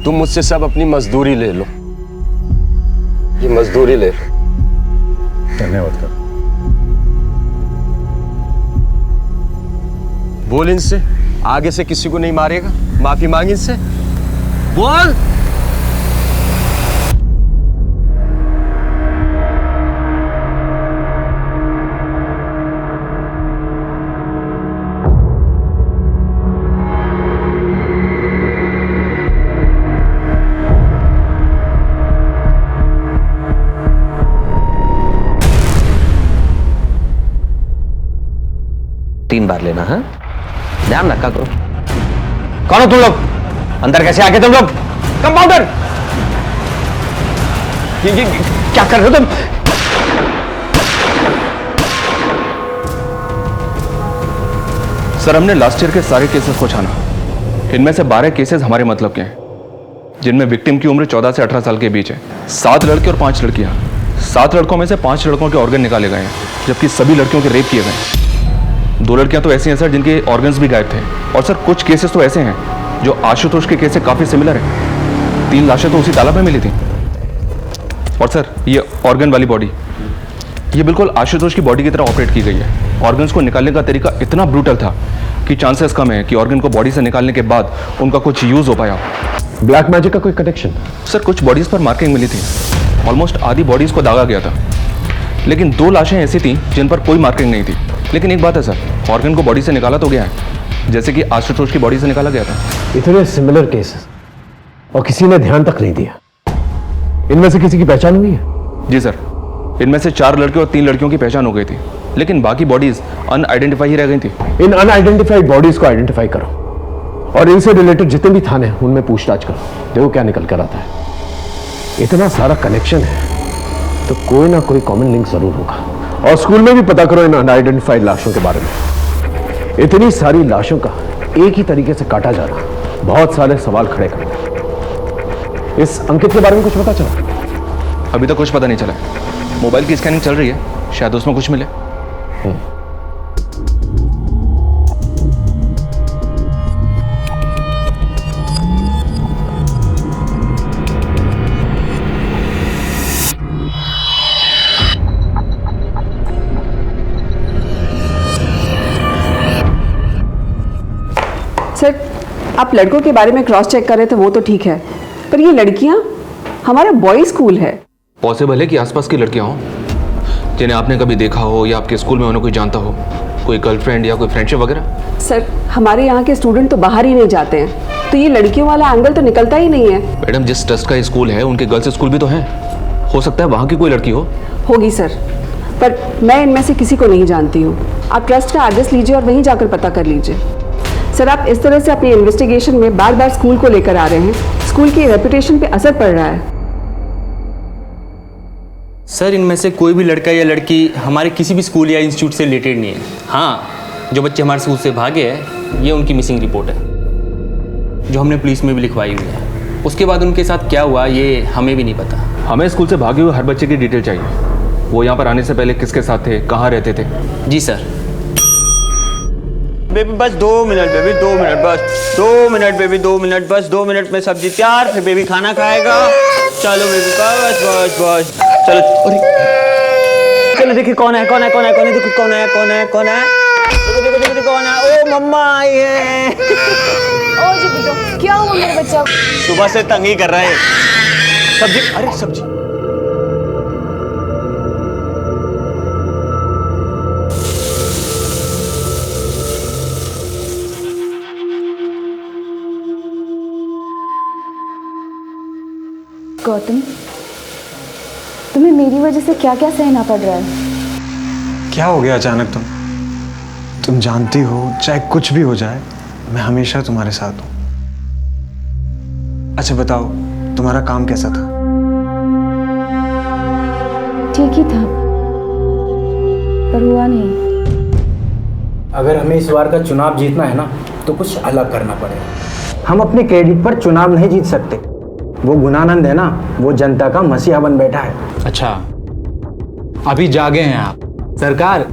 तुम मुझसे सब अपनी मजदूरी ले लो, ये मजदूरी ले लो। धन्यवाद कर। बोल इनसे, आगे से किसी को नहीं मारेगा। माफी मांग इनसे, बोल। तीन बार लेना है, ध्यान रखा करो। कौन हो तुम लोग? अंदर कैसे आके तुम लोग? कंपाउंडर, ये क्या कर रहे हो तुम? सर, हमने लास्ट ईयर के सारे केसेस को छाना। इनमें से 12 केसेस हमारे मतलब के हैं, जिनमें विक्टिम की उम्र 14 से 18 साल के बीच है। 7 लड़के और 5 लड़कियां। 7 लड़कों में से 5 लड़कों के ऑर्गन निकाले गए हैं, जबकि सभी लड़कियों के रेप किए गए। 2 लड़कियां तो ऐसी हैं सर जिनके ऑर्गन्स भी गायब थे। और सर कुछ केसेस तो ऐसे हैं जो आशुतोष के केस से काफी सिमिलर है। 3 लाशें तो उसी तालाब में मिली थी। और सर ये ऑर्गन वाली बॉडी, ये बिल्कुल आशुतोष की बॉडी की तरह ऑपरेट की गई है। ऑर्गन्स को निकालने का तरीका इतना ब्रूटल था कि चांसेस कम है कि ऑर्गन को बॉडी से निकालने के बाद उनका कुछ यूज हो पाया। ब्लैक मैजिक का कोई कनेक्शन? सर कुछ बॉडीज पर मार्किंग मिली थी, ऑलमोस्ट आधी बॉडीज को दागा गया था, लेकिन 2 लाशें ऐसी थी जिन पर कोई मार्किंग नहीं थी। लेकिन एक बात है सर, ऑर्गन को बॉडी से निकाला तो गया है, जैसे कि आशुतोष की बॉडी से निकाला गया था। इतने सिमिलर केसेस और किसी ने ध्यान तक नहीं दिया। इनमें से किसी की पहचान हुई है? जी सर, इनमें से 4 लड़के और 3 लड़कियों की पहचान हो गई थी, लेकिन बाकी बॉडीज अनआइडेंटिफाई ही रह गई थी। इन अनआइडेंटिफाइड बॉडीज को आइडेंटिफाई करो और इनसे रिलेटेड जितने भी थाने हैं उनमें पूछताछ करो, देखो क्या निकल कर आता है। इतना सारा कनेक्शन है तो कोई ना कोई कॉमन लिंक जरूर होगा। और स्कूल में भी पता करो इन अनआइडेंटिफाइड लाशों के बारे में। इतनी सारी लाशों का एक ही तरीके से काटा जा रहा, बहुत सारे सवाल खड़े करते। इस अंकित के बारे में कुछ पता चला? अभी तक कुछ पता नहीं चला है। मोबाइल की स्कैनिंग चल रही है, शायद उसमें कुछ मिले। सर, आप लड़कों के बारे में क्रॉस चेक कर रहे थे, वो तो ठीक है, पर ये लड़कियां, हमारा बॉयज स्कूल है। पॉसिबल है कि आसपास की लड़कियां हों जिन्हें आपने कभी देखा हो या आपके स्कूल में उन्हें कोई जानता हो, कोई गर्लफ्रेंड या कोई फ्रेंडशिप वगैरह। सर, हमारे यहाँ के स्टूडेंट तो बाहर ही नहीं जाते हैं, तो ये लड़कियों वाला एंगल तो निकलता ही नहीं है। मैडम, जिस ट्रस्ट का स्कूल है उनके गर्ल्स स्कूल भी तो हैं, हो सकता है वहाँ की कोई लड़की हो। होगी सर, पर मैं इनमें से किसी को नहीं जानती हूँ। आप ट्रस्ट का एड्रेस लीजिए और वहीं जाकर पता कर लीजिए। सर, आप इस तरह से अपनी इन्वेस्टिगेशन में बार बार स्कूल को लेकर आ रहे हैं, स्कूल की रेपुटेशन पे असर पड़ रहा है। सर, इनमें से कोई भी लड़का या लड़की हमारे किसी भी स्कूल या इंस्टीट्यूट से रिलेटेड नहीं है। हाँ, जो बच्चे हमारे स्कूल से भागे हैं, ये उनकी मिसिंग रिपोर्ट है, जो हमने पुलिस में भी लिखवाई हुई है। उसके बाद उनके साथ क्या हुआ ये हमें भी नहीं पता। हमें स्कूल से भागे हुए हर बच्चे की डिटेल चाहिए, वो यहाँ पर आने से पहले किसके साथ थे, कहाँ रहते थे। जी सर। बेबी बस 2 मिनट, बेबी 2 मिनट, बस 2 मिनट, बेबी 2 मिनट, बस 2 मिनट में सब्जी तैयार, फिर बेबी खाना खाएगा। चलो बेबी, बस बस बस, चलो। चलो देखिए कौन है, कौन है, कौन है, कौन है, देखो कौन है, कौन है, कौन है, देखो देखो देखो कौन है। ओ मम्मा आई है। ओ जी बेटो, क्या हुआ मेरे बच्चा? सुबह से तंग ही कर रहा है। सब्जी, अरे सब्जी। गौतम, तुम्हें मेरी वजह से क्या क्या सहना पड़ रहा है? क्या हो गया अचानक? तुम जानती हो चाहे कुछ भी हो जाए मैं हमेशा तुम्हारे साथ हूं। अच्छा बताओ, तुम्हारा काम कैसा था? ठीक ही था, पर हुआ नहीं। अगर हमें इस बार का चुनाव जीतना है ना, तो कुछ अलग करना पड़ेगा। हम अपने क्रेडिट पर चुनाव नहीं जीत सकते। वो गुणानंद है ना, वो जनता का मसीहा बन बैठा है। अच्छा, अभी जागे हैं आप। सरकार,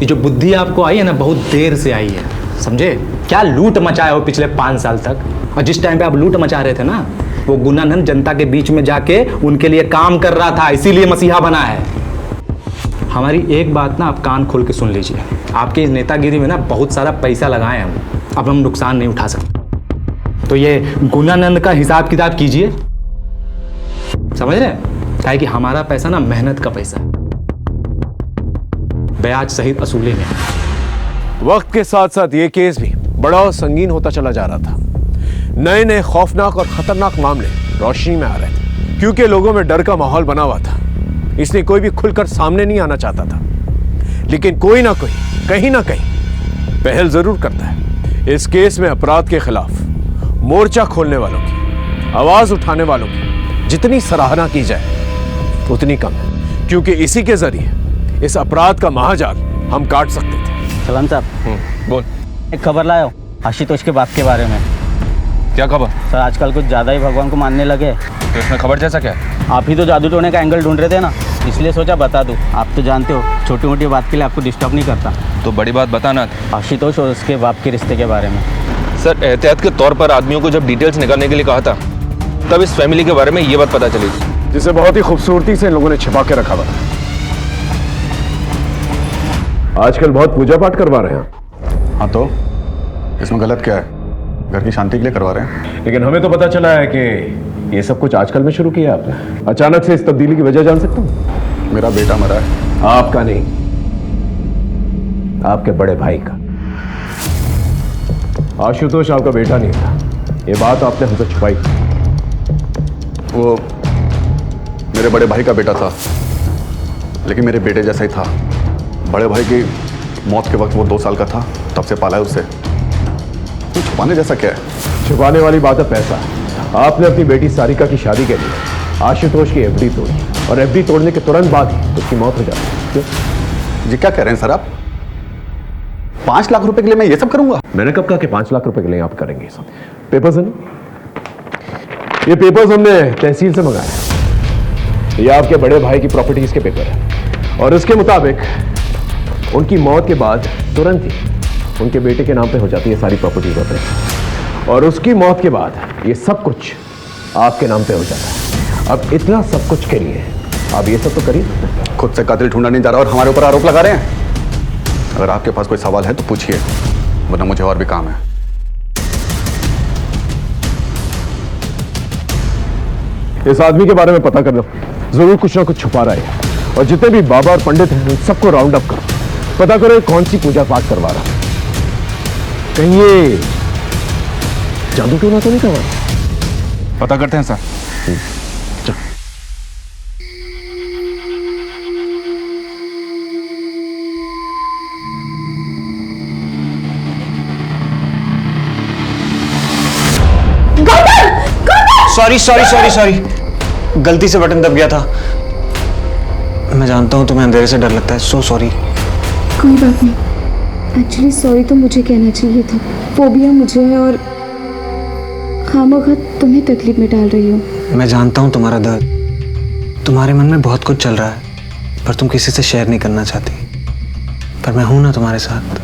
ये जो बुद्धि आपको आई है ना, बहुत देर से आई है, समझे? क्या लूट मचाए हो पिछले 5 साल तक। और जिस टाइम पे आप लूट मचा रहे थे ना, वो गुणानंद जनता के बीच में जाके उनके लिए काम कर रहा था, इसीलिए मसीहा बना है। हमारी एक बात ना आप कान खोल के सुन लीजिए, आपके इस नेतागिरी में ना बहुत सारा पैसा लगाए हम, अब हम नुकसान नहीं उठा सकते। तो ये गुणानंद का हिसाब किताब कीजिए, समझ रहे? काहे कि हमारा पैसा ना मेहनत का पैसा है, ब्याज सहित असूले में। वक्त के साथ साथ ये केस भी बड़ा और संगीन होता चला जा रहा था। नए नए खौफनाक और खतरनाक मामले रोशनी में आ रहे थे, क्योंकि लोगों में डर का माहौल बना हुआ था, इसलिए कोई भी खुलकर सामने नहीं आना चाहता था। लेकिन कोई ना कोई कहीं ना कहीं पहल जरूर करता है। इस केस में अपराध के खिलाफ मोर्चा खोलने वालों की, आवाज उठाने वालों की जितनी सराहना की जाए उतनी कम है, क्योंकि इसी के जरिए इस अपराध का महाजाल हम काट सकते थे। सलाम साहब, बोल। एक खबर लाया हूँ आशुतोष के बाप के बारे में। क्या खबर? सर आजकल कुछ ज़्यादा ही भगवान को मानने लगे। तो इसमें खबर जैसा क्या है? आप ही तो जादू टोने का एंगल ढूंढ रहे थे ना, इसलिए सोचा बता दूँ। आप तो जानते हो छोटी मोटी बात के लिए आपको डिस्टर्ब नहीं करता। तो बड़ी बात बताना। आशुतोष और उसके बाप के रिश्ते के बारे में। सर एहतियात के तौर पर आदमियों को जब डिटेल्स निकालने के लिए कहा था, तब इस फैमिली के बारे में ये बात पता चली, जिसे बहुत ही खूबसूरती से इन लोगों ने छिपा के रखा हुआ। आजकल बहुत पूजा पाठ करवा रहे हैं। हाँ, तो इसमें गलत क्या है? घर की शांति के लिए करवा रहे हैं। लेकिन हमें तो पता चला है कि ये सब कुछ आजकल में शुरू किया आपने। अचानक से इस तब्दीली की वजह जान सकता हूँ? मेरा बेटा मरा है। आपका नहीं, आपके बड़े भाई का। आशुतोष आपका बेटा नहीं था, ये बात आपने हमसे छुपाई। वो मेरे बड़े भाई का बेटा था, लेकिन मेरे बेटे जैसा ही था। बड़े भाई की मौत के वक्त वो 2 साल का था, तब से पाला है उसे। तो छुपाने जैसा क्या है? छुपाने वाली बात है पैसा। आपने अपनी बेटी सारिका की शादी के लिए आशुतोष की एफडी तोड़ी, और एफडी तोड़ने के तुरंत बाद ही उसकी मौत हो जाती है। क्यों? जी क्या कह रहे हैं सर आप? 5 लाख रुपए के लिए मैं ये सब करूंगा? मैंने कब कहा कि 5 लाख रुपए के लिए आप करेंगे सब? पेपर्स है ना? ये पेपर्स हमने तहसील से मंगाए। ये आपके बड़े भाई की प्रॉपर्टीज के पेपर है, और इसके मुताबिक उनकी मौत के बाद तुरंत ही उनके बेटे के नाम पे हो जाती है सारी प्रॉपर्टीज होते हैं, और उसकी मौत के बाद ये सब कुछ आपके नाम पे हो जाता है। अब इतना सब कुछ के लिए आप ये सब तो करिए। खुद से कातिल ढूंढा नहीं जा रहा और हमारे ऊपर आरोप लगा रहे हैं। अगर आपके पास कोई सवाल है तो पूछिए, वरना मुझे और भी काम है। इस आदमी के बारे में पता करना, जरूर कुछ ना कुछ छुपा रहा है, और जितने भी बाबा और पंडित हैं उन सबको राउंड अप करो, पता करो कौन सी पूजा पाठ करवा रहा है। कहीं ये जादू टोना तो नहीं करवा रहा? पता करते हैं सर। चल। सॉरी सॉरी सॉरी सॉरी, गलती से बटन दब गया था। मैं जानता हूँ तुम्हें अंधेरे से डर लगता है, सो सॉरी। कोई बात नहीं, एक्चुअली सॉरी तो मुझे कहना चाहिए था। फोबिया मुझे है और खामखा तुम्हें तकलीफ में डाल रही हूँ। मैं जानता हूँ तुम्हारा दर्द, तुम्हारे मन में बहुत कुछ चल रहा है, पर तुम किसी से शेयर नहीं करना चाहती। पर मैं हूं ना तुम्हारे साथ।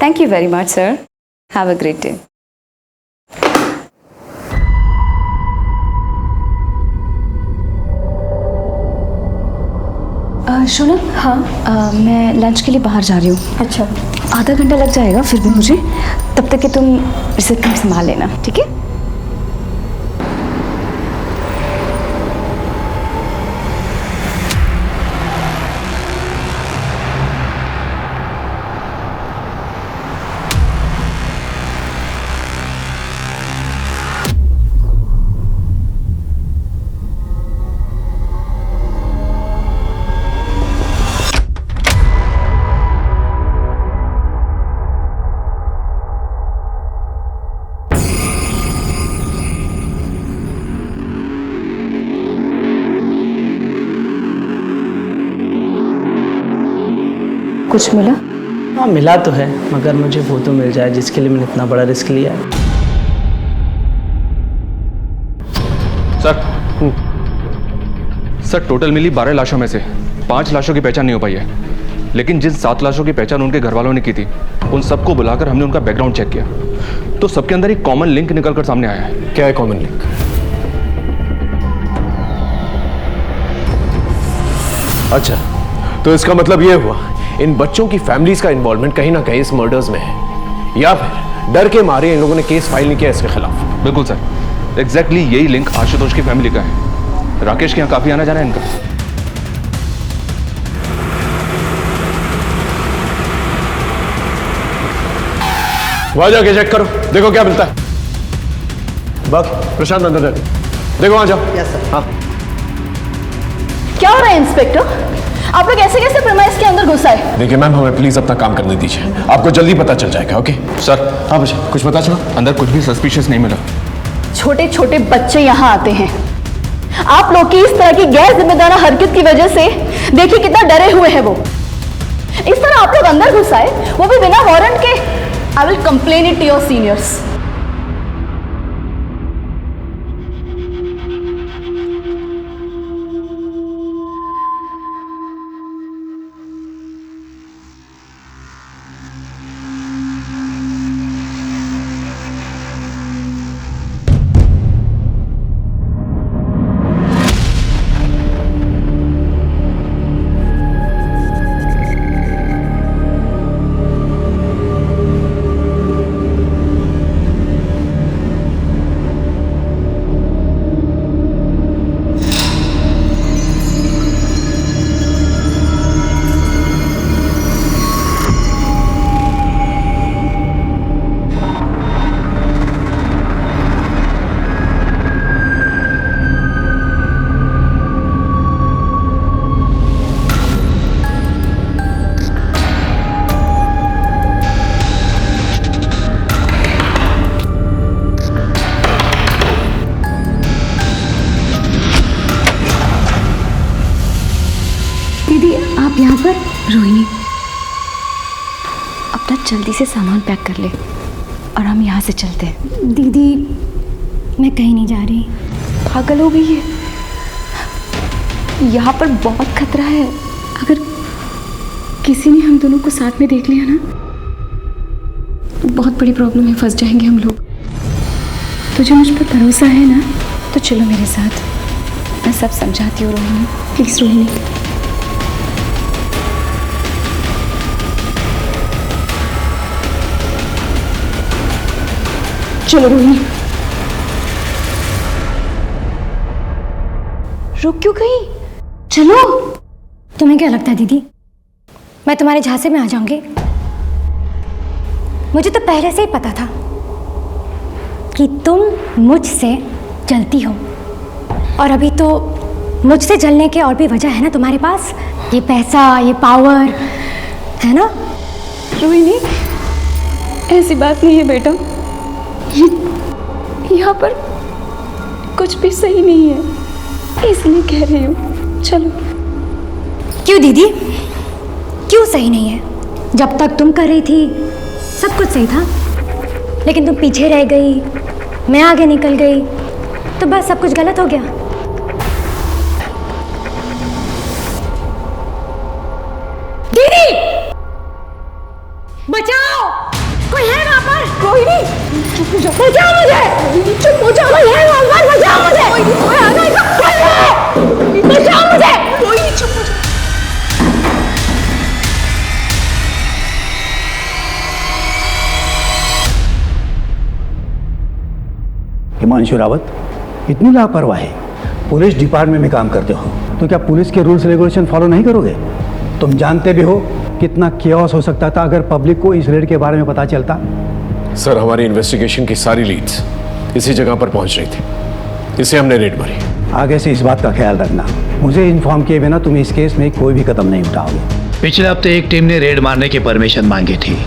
Thank you very much, sir. Have a great day. शोनम, हाँ मैं लंच के लिए बाहर जा रही हूँ। अच्छा, आधा घंटा लग जाएगा फिर भी मुझे, तब तक कि तुम रिसेप्शन संभाल लेना, ठीक है? कुछ मिला? हाँ मिला तो है, मगर मुझे वो तो मिल जाए जिसके लिए मैंने इतना बड़ा रिस्क लिया है। सर टोटल मिली 12 लाशों में से 5 लाशों की पहचान नहीं हो पाई है, लेकिन जिन 7 लाशों की पहचान उनके घर वालों ने की थी उन सबको बुलाकर हमने उनका बैकग्राउंड चेक किया तो सबके अंदर एक कॉमन लिंक निकलकर सामने आया है। क्या है कॉमन लिंक? अच्छा, तो इसका मतलब यह हुआ इन बच्चों की फैमिलीज का इन्वॉल्वमेंट कहीं ना कहीं इस मर्डर्स में है, या फिर डर के मारे इन लोगों ने केस फाइल नहीं किया इसके खिलाफ। बिल्कुल सर, एग्जैक्टली यही लिंक आशुतोष की फैमिली का है। राकेश के यहाँ काफी आना जाना है इनका। वहां जाके चेक करो, देखो क्या मिलता है। बस प्रशांत अंदर देखो, वहां जाओ। Yes sir. हाँ क्या हो रहा है इंस्पेक्टर? आप लोग ऐसे कैसे प्रीमाइस के अंदर घुस आए? देखिए मैम, हमें प्लीज अपना काम करने दीजिए, आपको जल्दी पता चल जाएगा। Okay sir. हाँ बच्चा, कुछ पता चला? अंदर कुछ भी सस्पिशियस नहीं मिला। छोटे छोटे बच्चे यहाँ आते हैं, आप लोग की इस तरह की गैर जिम्मेदार हरकत की वजह से देखिए कितना डरे हुए हैं वो। इस तरह आप लोग अंदर घुस आए, वो भी बिना वारंट के। I will complain it to your seniors. Rohini, अपना जल्दी से सामान पैक कर ले और हम यहाँ से चलते हैं। दीदी मैं कहीं नहीं जा रही। पागल हो गई है, यहाँ पर बहुत खतरा है। अगर किसी ने हम दोनों को साथ में देख लिया ना, बहुत बड़ी प्रॉब्लम में फंस जाएंगे हम लोग। तुझे मुझ पर भरोसा है ना? तो चलो मेरे साथ, मैं सब समझाती हूँ। रोहिणी प्लीज, रोहिणी। चलो रोहिणी। रुक क्यों गई? चलो। तुम्हें क्या लगता है दीदी, मैं तुम्हारे झांसे में आ जाऊंगी? मुझे तो पहले से ही पता था कि तुम मुझसे जलती हो, और अभी तो मुझसे जलने के और भी वजह है ना तुम्हारे पास। ये पैसा, ये पावर है ना? रोहिणी ऐसी बात नहीं है बेटा, यहाँ पर कुछ भी सही नहीं है, इसलिए कह रही हूँ। चलो। क्यों दीदी, क्यों सही नहीं है? जब तक तुम कर रही थी सब कुछ सही था, लेकिन तुम पीछे रह गई, मैं आगे निकल गई, तो बस सब कुछ गलत हो गया। दीदी बचाओ, कोई है वहां पर? कोई नहीं। बचाओ मुझे, चुप हो जाओ। कोई है वहां पर? बचाओ मुझे। कोई आ गया, कोई है, बचाओ मुझे। कोई नहीं, चुप हो जाओ। हिमांशु रावत, इतनी लापरवाही। पुलिस डिपार्टमेंट में काम करते हो तो क्या पुलिस के रूल्स रेगुलेशन फॉलो नहीं करोगे? तुम जानते भी हो कितना केओस हो सकता था अगर पब्लिक को इस रेड के बारे में पता चलता। सर, हमारी इन्वेस्टिगेशन की सारी लीड्स इसी जगह पर पहुंच रही थी, इसे हमने रेड मारी। आगे से इस बात का ख्याल रखना, मुझे इन्फॉर्म किए बिना तुम इस केस में कोई भी कदम नहीं उठाओगे। पिछले हफ्ते एक टीम ने रेड मारने की परमिशन मांगी थी।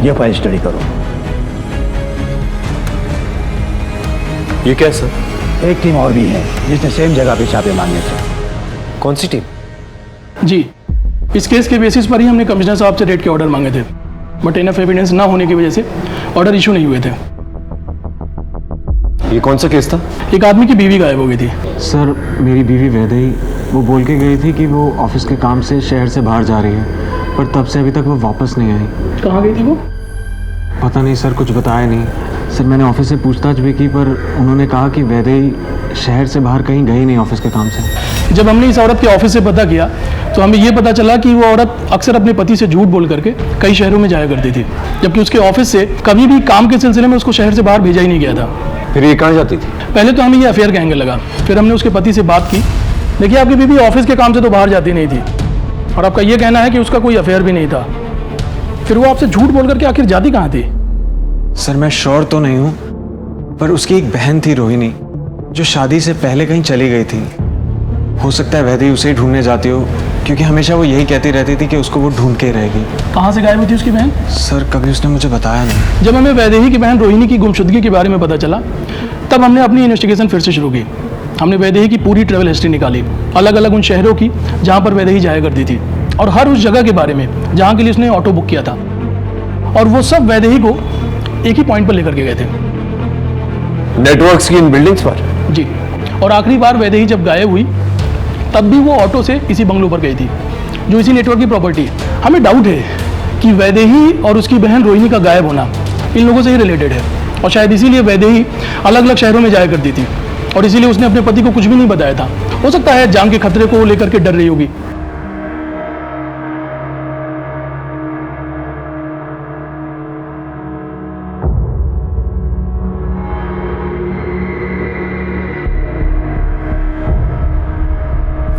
ये फाइल स्टडी करो। ये क्या है सर? एक टीम और भी है जिसने सेम जगह पे छापे मारने थे। कौन सी टीम? जी, इस केस के बेसिस पर ही हमने कमिश्नर साहब से रेड के ऑर्डर मांगे थे, बट इनफ एविडेंस ना होने की वजह से ऑर्डर इशू नहीं हुए थे। ये कौन सा केस था? एक आदमी की बीवी गायब हो गई थी। सर मेरी बीवी वैदेही, वो बोल के गई थी कि वो ऑफिस के काम से शहर से बाहर जा रही है, पर तब से अभी तक वो वापस नहीं आई। कहाँ गई थी वो? पता नहीं सर, कुछ बताया नहीं। सर मैंने ऑफिस से पूछताछ भी की, पर उन्होंने कहा कि वैदेही शहर से बाहर कहीं गई नहीं ऑफिस के काम से। जब हमने इस औरत के ऑफिस से पता किया तो हमें ये पता चला कि वो औरत अक्सर अपने पति से झूठ बोल करके कई शहरों में जाया करती थी, जबकि उसके ऑफिस से कभी भी काम के सिलसिले में उसको शहर से बाहर भेजा ही नहीं गया था। फिर ये कहाँ जाती थी? पहले तो हमें ये अफेयर का एंगल लगा, फिर हमने उसके पति से बात की। देखिए आपकी बीवी ऑफिस के काम से तो बाहर जाती नहीं थी, और आपका ये कहना है कि उसका कोई अफेयर भी नहीं था, फिर वो आपसे झूठ बोल करके आखिर जाती कहाँ थी? सर मैं श्योर तो नहीं हूँ, पर उसकी एक बहन थी रोहिणी, जो शादी से पहले कहीं चली गई थी। हो सकता है वैदेही उसे ही ढूंढने जाती हो, क्योंकि हमेशा वो यही कहती रहती थी कि उसको वो ढूंढ के रहेगी। कहाँ से गायब हुई थी उसकी बहन? सर कभी उसने मुझे बताया नहीं। जब हमें वैदेही की बहन रोहिणी की गुमशुदगी के बारे में पता चला, तब हमने अपनी इन्वेस्टिगेशन फिर से शुरू की। हमने वैदेही की पूरी ट्रैवल हिस्ट्री निकाली, अलग अलग उन शहरों की जहाँ पर वैदेही जाया करती थी, और हर उस जगह के बारे में जहाँ के लिए उसने ऑटो बुक किया था, और वो सब वैदेही को एक ही पॉइंट पर लेकर के गए थे, नेटवर्क्स की इन बिल्डिंग्स पर। जी। और आखिरी बार वैदेही जब गायब हुई तब भी वो ऑटो से इसी बंगलों पर गई थी, जो इसी नेटवर्क की प्रॉपर्टी है। हमें डाउट है कि वैदेही और उसकी बहन रोहिणी का गायब होना इन लोगों से ही रिलेटेड है, और शायद इसीलिए वैदेही अलग अलग शहरों में जाया करती थी, और इसीलिए उसने अपने पति को कुछ भी नहीं बताया था। हो सकता है जान के खतरे को लेकर के डर रही होगी।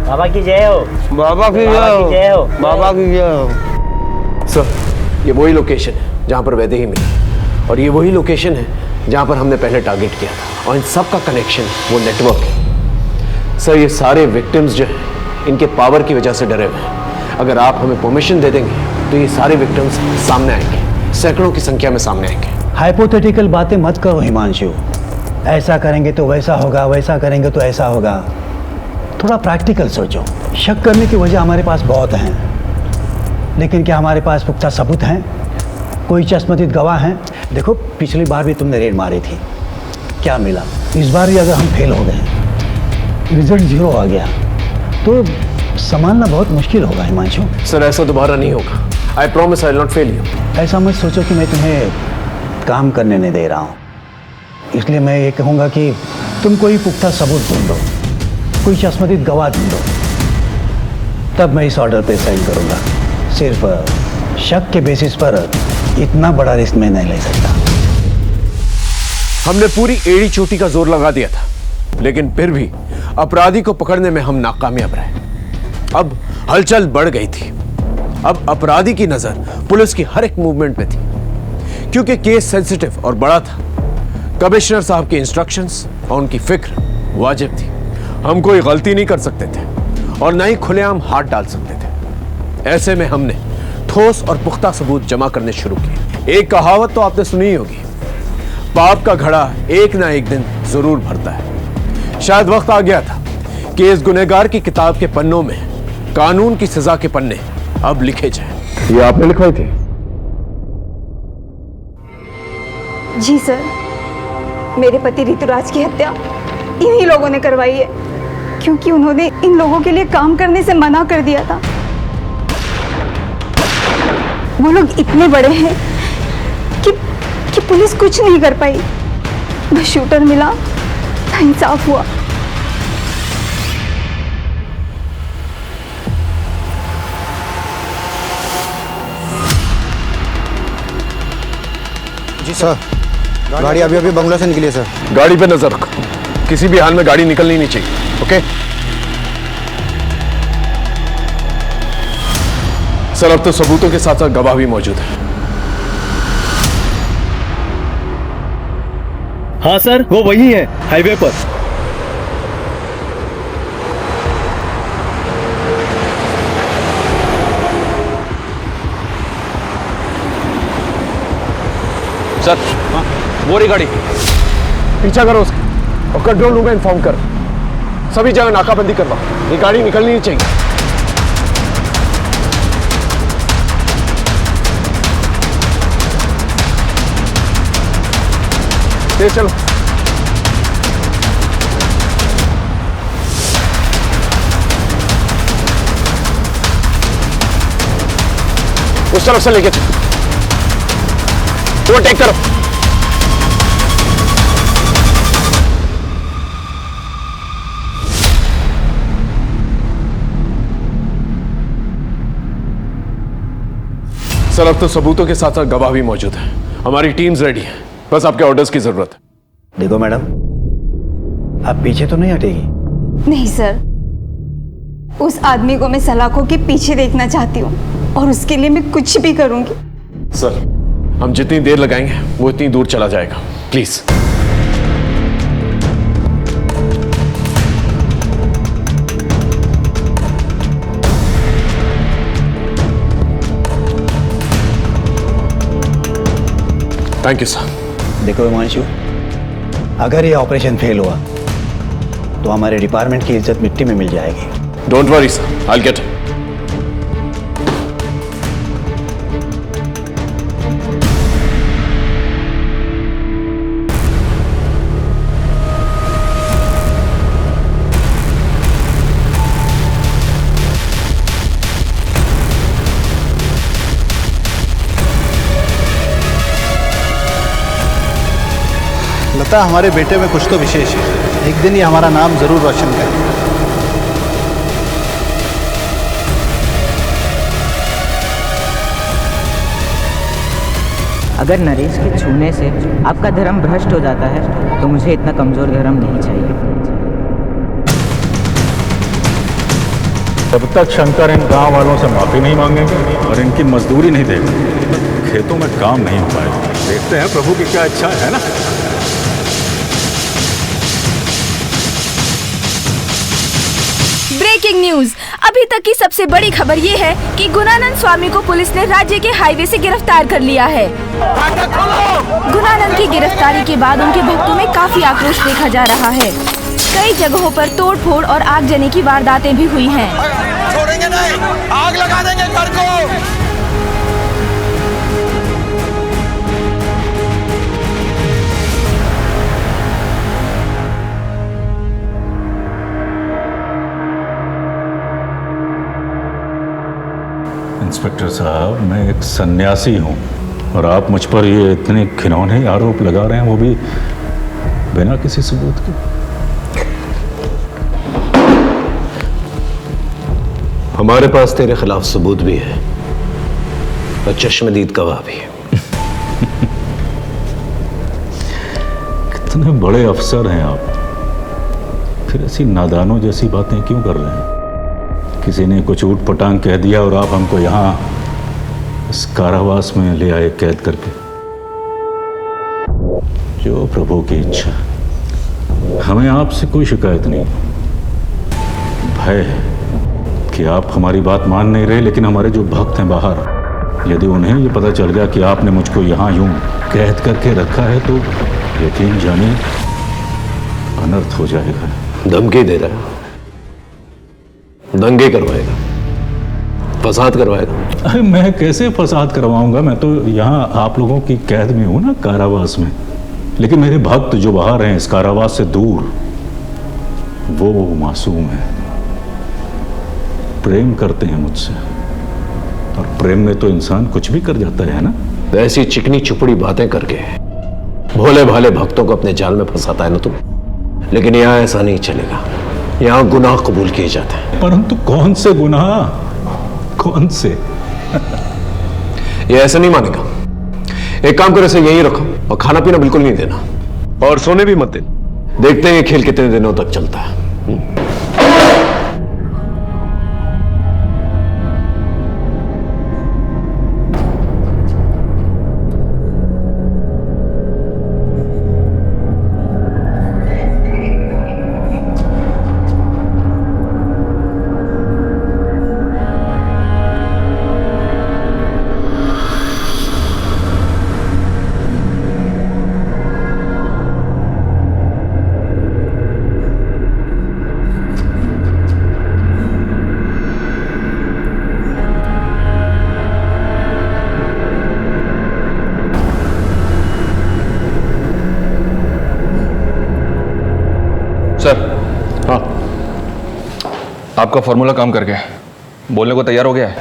बाबा की जय हो। बाबा की जय हो। बाबा की जय हो। सर ये वही लोकेशन है जहाँ पर वैदेही मिली, और ये वही लोकेशन है जहाँ पर हमने पहले टारगेट किया था, और इन सब का कनेक्शन वो नेटवर्क है। सर ये सारे विक्टिम्स जो हैं इनके पावर की वजह से डरे हुए हैं। अगर आप हमें परमिशन दे देंगे तो ये सारे विक्टिम्स सामने आएंगे, सैकड़ों की संख्या में सामने आएंगे। हाइपोथेटिकल बातें मत करो हिमांशु। ऐसा करेंगे तो वैसा होगा, वैसा करेंगे तो ऐसा होगा। थोड़ा प्रैक्टिकल सोचो। शक करने की वजह हमारे पास बहुत हैं, लेकिन क्या हमारे पास पुख्ता सबूत हैं? कोई चश्मदीद गवाह हैं? देखो पिछली बार भी तुमने रेड मारी थी, क्या मिला? इस बार भी अगर हम फेल हो गए, रिजल्ट 0 आ गया, तो संभालना बहुत मुश्किल होगा हिमांशु। सर ऐसा दोबारा नहीं होगा। I promise I will not fail you. ऐसा मत सोचो कि मैं तुम्हें काम करने नहीं दे रहा हूँ, इसलिए मैं ये कहूँगा कि तुम कोई पुख्ता सबूत ढूंढो, कोई चश्मदीद गवाह ढूंढो, तब मैं इस ऑर्डर पे साइन करूँगा। सिर्फ शक के बेसिस पर इतना बड़ा रिस्क मैं नहीं ले सकता। हमने पूरी एड़ी चोटी का जोर लगा दिया था, लेकिन फिर भी अपराधी को पकड़ने में हम नाकामयाब रहे। अब हलचल बढ़ गई थी। अब अपराधी की नजर पुलिस की हर एक मूवमेंट पे थी, क्योंकि केस सेंसिटिव और बड़ा था। कमिश्नर साहब की इंस्ट्रक्शंस और उनकी फिक्र वाजिब थी। हम कोई गलती नहीं कर सकते थे और ना ही खुलेआम हाथ डाल सकते थे। ऐसे में हमने ठोस और पुख्ता सबूत जमा करने शुरू किए। एक कहावत तो आपने सुनी ही होगी, पाप का घड़ा एक ना एक दिन जरूर भरता है। शायद वक्त आ गया था कि इस गुनहगार की किताब के पन्नों में कानून की सजा के पन्ने अब लिखे जाएं। ये आपने लिखवाई थी? जी सर, मेरे पति ऋतुराज की हत्या इन्हीं लोगों ने करवाई है, क्योंकि उन्होंने इन लोगों के लिए काम करने से मना कर दिया था। वो लोग इतने बड़े हैं कि पुलिस कुछ नहीं कर पाई। न शूटर मिला, न इंसाफ हुआ। जी सर, गाड़ी अभी अभी बंगला से निकली है सर। गाड़ी पे नजर रखो, किसी भी हाल में गाड़ी निकलनी नहीं चाहिए। ओके सर, अब तो सबूतों के साथ साथ गवाह भी मौजूद है। हाँ सर, वो वही है हाईवे पर। सर वो रही गाड़ी, पीछा करो उसका और कंट्रोल रूम में इन्फॉर्म करो। सभी जगह नाकाबंदी करवाओ, ये गाड़ी निकलनी नहीं चाहिए। तेज चलो। उस तरफ से लेके चलो, ओवरटेक करो। सर अब तो सबूतों के साथ साथ गवाह भी मौजूद है। हमारी टीम्स रेडी है, बस आपके ऑर्डर्स की जरूरत है। देखो मैडम, आप पीछे तो नहीं हटेगी? नहीं सर, उस आदमी को मैं सलाखों के पीछे देखना चाहती हूँ और उसके लिए मैं कुछ भी करूंगी। सर हम जितनी देर लगाएंगे वो इतनी दूर चला जाएगा, प्लीज। Thank you sir. देखो हिमांशु, अगर ये ऑपरेशन फेल हुआ तो हमारे डिपार्टमेंट की इज्जत मिट्टी में मिल जाएगी। Don't worry sir, I will get. Lata, हमारे बेटे में कुछ तो विशेष है। एक दिन ये हमारा नाम जरूर रोशन करेगा। अगर नरेश के छूने से आपका धर्म भ्रष्ट हो जाता है तो मुझे इतना कमजोर धर्म नहीं चाहिए। जब तक शंकर इन गांव वालों से माफी नहीं मांगेंगे और इनकी मजदूरी नहीं देंगे, खेतों में काम नहीं हो पाएगा। देखते हैं प्रभु की क्या इच्छा है ना। ब्रेकिंग न्यूज, अभी तक की सबसे बड़ी खबर ये है कि गुणानंद स्वामी को पुलिस ने राज्य के हाईवे से गिरफ्तार कर लिया है। गुणानंद की गिरफ्तारी के बाद उनके भक्तों में काफी आक्रोश देखा जा रहा है। कई जगहों पर तोड़फोड़ और आगजनी की वारदातें भी हुई हैं। छोड़ेंगे नहीं, आग लगा देंगे घर को। इंस्पेक्टर साहब, मैं एक सन्यासी हूं और आप मुझ पर ये इतने घिनौने आरोप लगा रहे हैं, वो भी बिना किसी सबूत के। हमारे पास तेरे खिलाफ सबूत भी है और चश्मदीद गवाह भी है। कितने बड़े अफसर हैं आप, फिर ऐसी नादानों जैसी बातें क्यों कर रहे हैं? किसी ने कुछ ऊट पटांग कह दिया और आप हमको यहाँ इस कारावास में ले आए कैद करके। जो प्रभु की इच्छा, हमें आपसे कोई शिकायत नहीं। भय है कि आप हमारी बात मान नहीं रहे, लेकिन हमारे जो भक्त हैं बाहर, यदि उन्हें ये पता चल गया कि आपने मुझको यहाँ यूं कैद करके रखा है तो यकीन जानिए अनर्थ हो जाएगा। धमकी दे रहा है, दंगे करवाएगा, फसाद करवाएगा। अरे मैं कैसे फसाद करवाऊंगा? मैं तो यहाँ आप लोगों की कैद में हूं ना, कारावास में। लेकिन मेरे भक्त जो बाहर हैं इस कारावास से दूर, वो मासूम हैं, प्रेम करते हैं मुझसे, और प्रेम में तो इंसान कुछ भी कर जाता है ना। ऐसी चिकनी चुपड़ी बातें करके भोले भाले भक्तों को अपने जाल में फंसाता है ना तुम। लेकिन यहाँ ऐसा नहीं चलेगा, यहाँ गुनाह कबूल किए जाते हैं। परंतु कौन से गुनाह, कौन से? ये ऐसा नहीं मानेगा। एक काम करो, इसे यहीं रखो और खाना पीना बिल्कुल नहीं देना और सोने भी मत देना। देखते हैं ये खेल कितने दिनों तक चलता है। आपका फॉर्मूला काम कर गया, बोलने को तैयार हो गया है।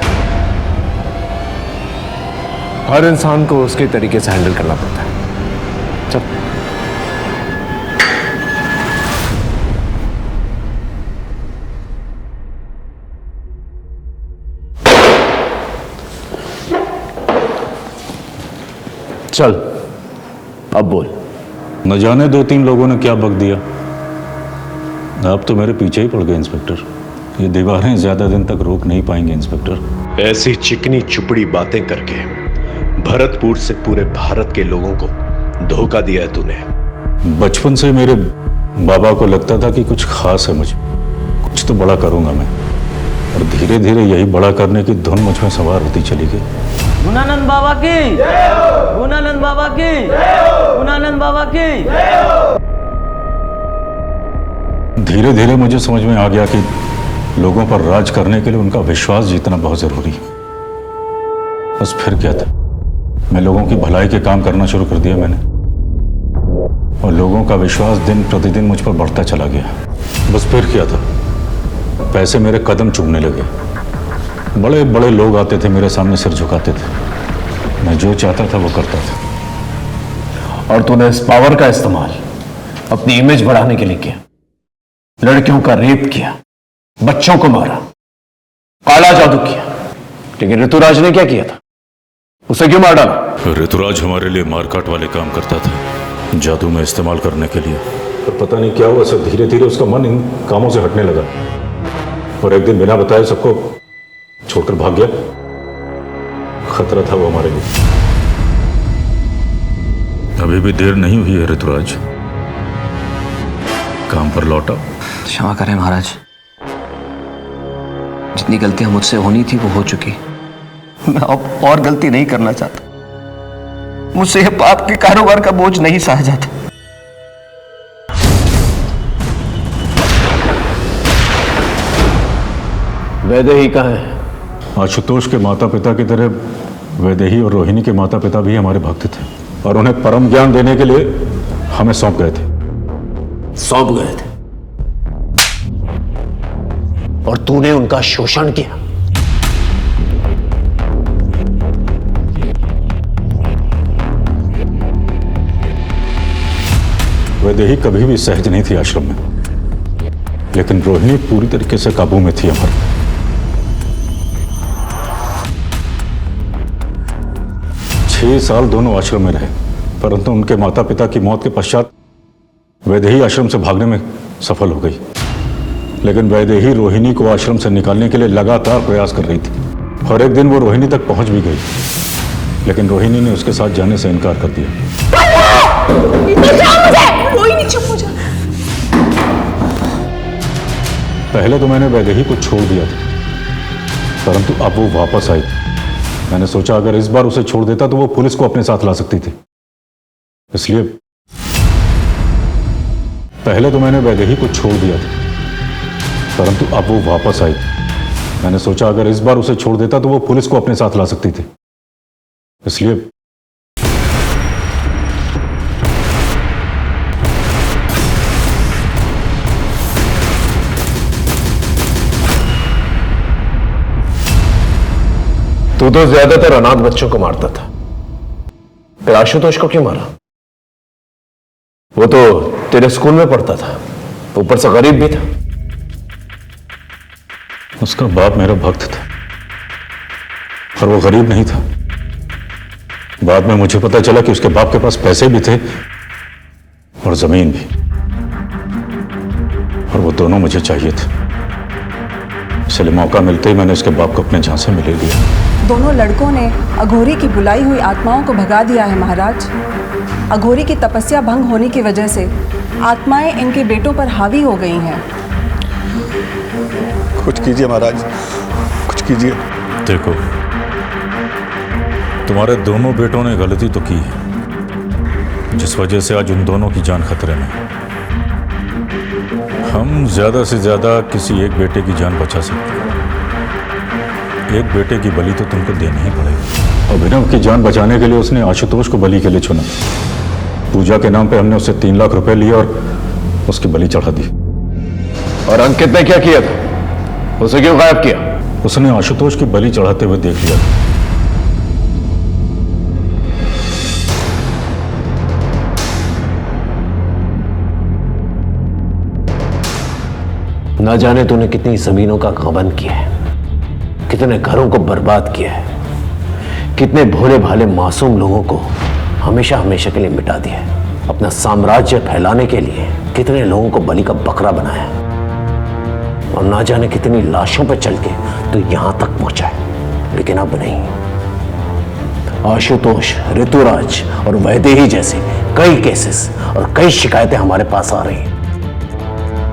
हर इंसान को उसके तरीके से हैंडल करना पड़ता है। चल। चल, अब बोल। न जाने 2-3 लोगों ने क्या बक दिया, आप तो मेरे पीछे ही पड़ गए इंस्पेक्टर। ये दीवारें ज्यादा दिन तक रोक नहीं पाएंगे इंस्पेक्टर। ऐसी चिकनी चुपड़ी बातें करके भरतपुर से पूरे भारत के लोगों को धोखा दिया है तूने। बचपन से मेरे बाबा को लगता था कि कुछ खास है मुझे, कुछ तो बड़ा करूंगा मैं, और धीरे धीरे यही बड़ा करने की धुन मुझ में सवार होती चली गई। गुणानंद बाबा की, गुणानंद बाबा की, गुणानंद बाबा की। धीरे धीरे मुझे समझ में आ गया कि लोगों पर राज करने के लिए उनका विश्वास जीतना बहुत जरूरी है। बस फिर क्या था, मैं लोगों की भलाई के काम करना शुरू कर दिया मैंने, और लोगों का विश्वास दिन प्रतिदिन मुझ पर बढ़ता चला गया। बस फिर क्या था, पैसे मेरे कदम चूमने लगे। बड़े बड़े लोग आते थे मेरे सामने सिर झुकाते थे, मैं जो चाहता था वो करता था। और तूने इस पावर का इस्तेमाल अपनी इमेज बढ़ाने के लिए किया। लड़कियों का रेप किया, बच्चों को मारा, काला जादू किया। लेकिन ऋतुराज ने क्या किया था? उसे क्यों मार डाला? ऋतुराज हमारे लिए मारकाट वाले काम करता था, जादू में इस्तेमाल करने के लिए। पर पता नहीं क्या हुआ, सब धीरे धीरे उसका मन इन कामों से हटने लगा, और एक दिन बिना बताए सबको छोड़कर भाग गया। खतरा था वो हमारे लिए। अभी भी देर नहीं हुई है ऋतुराज, काम पर लौटा। क्षमा करें महाराज, जितनी गलतियां मुझसे होनी थी वो हो चुकी। मैं अब और गलती नहीं करना चाहता। मुझसे यह पाप के कारोबार का बोझ नहीं सहा जाता। वैदेही कहाँ है? आशुतोष के माता पिता की तरह वैदेही और रोहिणी के माता पिता भी हमारे भक्त थे, और उन्हें परम ज्ञान देने के लिए हमें सौंप गए थे। सौंप गए थे और तूने उनका शोषण किया। वैदेही कभी भी सहज नहीं थी आश्रम में, लेकिन रोहिणी पूरी तरीके से काबू में थी हमारे। 6 साल दोनों आश्रम में रहे, परंतु उनके माता पिता की मौत के पश्चात वैदेही आश्रम से भागने में सफल हो गई। लेकिन वैदेही रोहिणी को आश्रम से निकालने के लिए लगातार प्रयास कर रही थी, और एक दिन वो रोहिणी तक पहुंच भी गई, लेकिन रोहिणी ने उसके साथ जाने से इनकार कर दिया। रोहिणी चुप हो जा। पहले तो मैंने वैदेही को छोड़ दिया था, परंतु अब वो वापस आई। मैंने सोचा अगर इस बार उसे छोड़ देता तो वो पुलिस को अपने साथ ला सकती थी, इसलिए पहले तो मैंने वैदेही को छोड़ दिया था, परंतु अब वो वापस आई। मैंने सोचा अगर इस बार उसे छोड़ देता तो वो पुलिस को अपने साथ ला सकती थी, इसलिए तू तो ज्यादातर अनाथ बच्चों को मारता था, फिर आशुतोष को क्यों मारा? वो तो तेरे स्कूल में पढ़ता था, ऊपर से गरीब भी था। उसका बाप मेरा भक्त था, और वो गरीब नहीं था। बाद में मुझे पता चला कि उसके बाप के पास पैसे भी थे और जमीन भी, और वो दोनों मुझे चाहिए थे। इसलिए मौका मिलते ही मैंने उसके बाप को अपने झांसे में ले लिया। दोनों लड़कों ने अघोरी की बुलाई हुई आत्माओं को भगा दिया है महाराज। अघोरी की तपस्या भंग होने की वजह से आत्माएं इनके बेटों पर हावी हो गई हैं। कुछ कीजिए महाराज, कुछ कीजिए। देखो, तुम्हारे दोनों बेटों ने गलती तो की है, जिस वजह से आज उन दोनों की जान खतरे में। हम ज्यादा से ज्यादा किसी एक बेटे की जान बचा सकते हैं। एक बेटे की बलि तो तुमको देनी ही पड़ेगी। अभिनव की जान बचाने के लिए उसने आशुतोष को बलि के लिए चुना। पूजा के नाम पे हमने उससे 3 लाख रुपए लिए और उसकी बलि चढ़ा दी। और अंकित ने क्या किया था? उसे क्यों गायब किया? उसने आशुतोष की बलि चढ़ाते हुए देख लिया। ना जाने तूने कितनी जमीनों का गबन किया है, कितने घरों को बर्बाद किया है, कितने भोले भाले मासूम लोगों को हमेशा हमेशा के लिए मिटा दिया है, अपना साम्राज्य फैलाने के लिए कितने लोगों को बलि का बकरा बनाया, और ना जाने कितनी लाशों पर चल के तो यहां तक पहुंचा है। लेकिन अब नहीं। आशुतोष, ऋतुराज और वैदेही जैसे कई केसेस और कई शिकायतें हमारे पास आ रही हैं।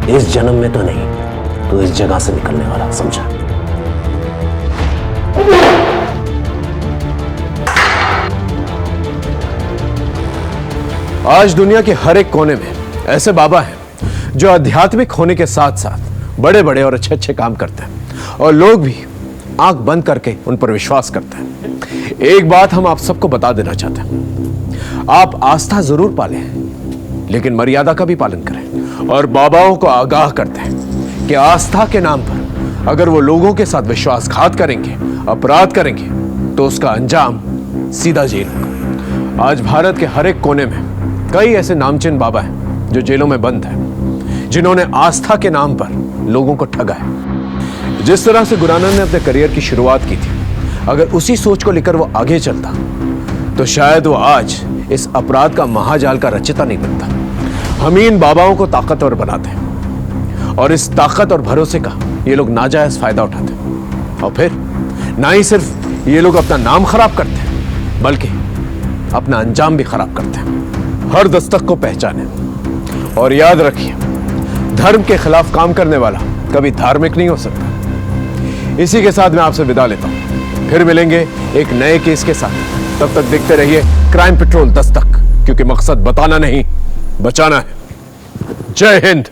इस जन्म में तो नहीं, तो इस जगह से निकलने वाला, समझा? आज दुनिया के हर एक कोने में ऐसे बाबा हैं जो आध्यात्मिक होने के साथ साथ बड़े बड़े और अच्छे अच्छे काम करते हैं, और लोग भी आंख बंद करके उन पर विश्वास करते हैं। एक बात हम आप सबको बता देना चाहते हैं, आप आस्था जरूर पालें, लेकिन मर्यादा का भी पालन करें। और बाबाओं को आगाह करते हैं कि आस्था के नाम पर अगर वो लोगों के साथ विश्वासघात करेंगे, अपराध करेंगे, तो उसका अंजाम सीधा जेल होगा। आज भारत के हर एक कोने में कई ऐसे नामचीन बाबा हैं जो जेलों में बंद हैं, जिन्होंने आस्था के नाम पर लोगों को ठगा है। जिस तरह से गुरुनानक ने अपने करियर की शुरुआत की थी, अगर उसी सोच को लेकर वो आगे चलता तो शायद वो आज इस अपराध का महाजाल का रचयिता नहीं बनता। हम इन बाबाओं को ताकतवर बनाते हैं, और इस ताकत और भरोसे का ये लोग नाजायज फायदा उठाते हैं। और फिर ना ही सिर्फ ये लोग अपना नाम खराब करते हैं, बल्कि अपना अंजाम भी खराब करते हैं। हर दस्तक को पहचाने, और याद रखिए, धर्म के खिलाफ काम करने वाला कभी धार्मिक नहीं हो सकता। इसी के साथ मैं आपसे विदा लेता हूं, फिर मिलेंगे एक नए केस के साथ। तब तक देखते रहिए क्राइम पेट्रोल दस्तक, क्योंकि मकसद बताना नहीं, बचाना है। जय हिंद।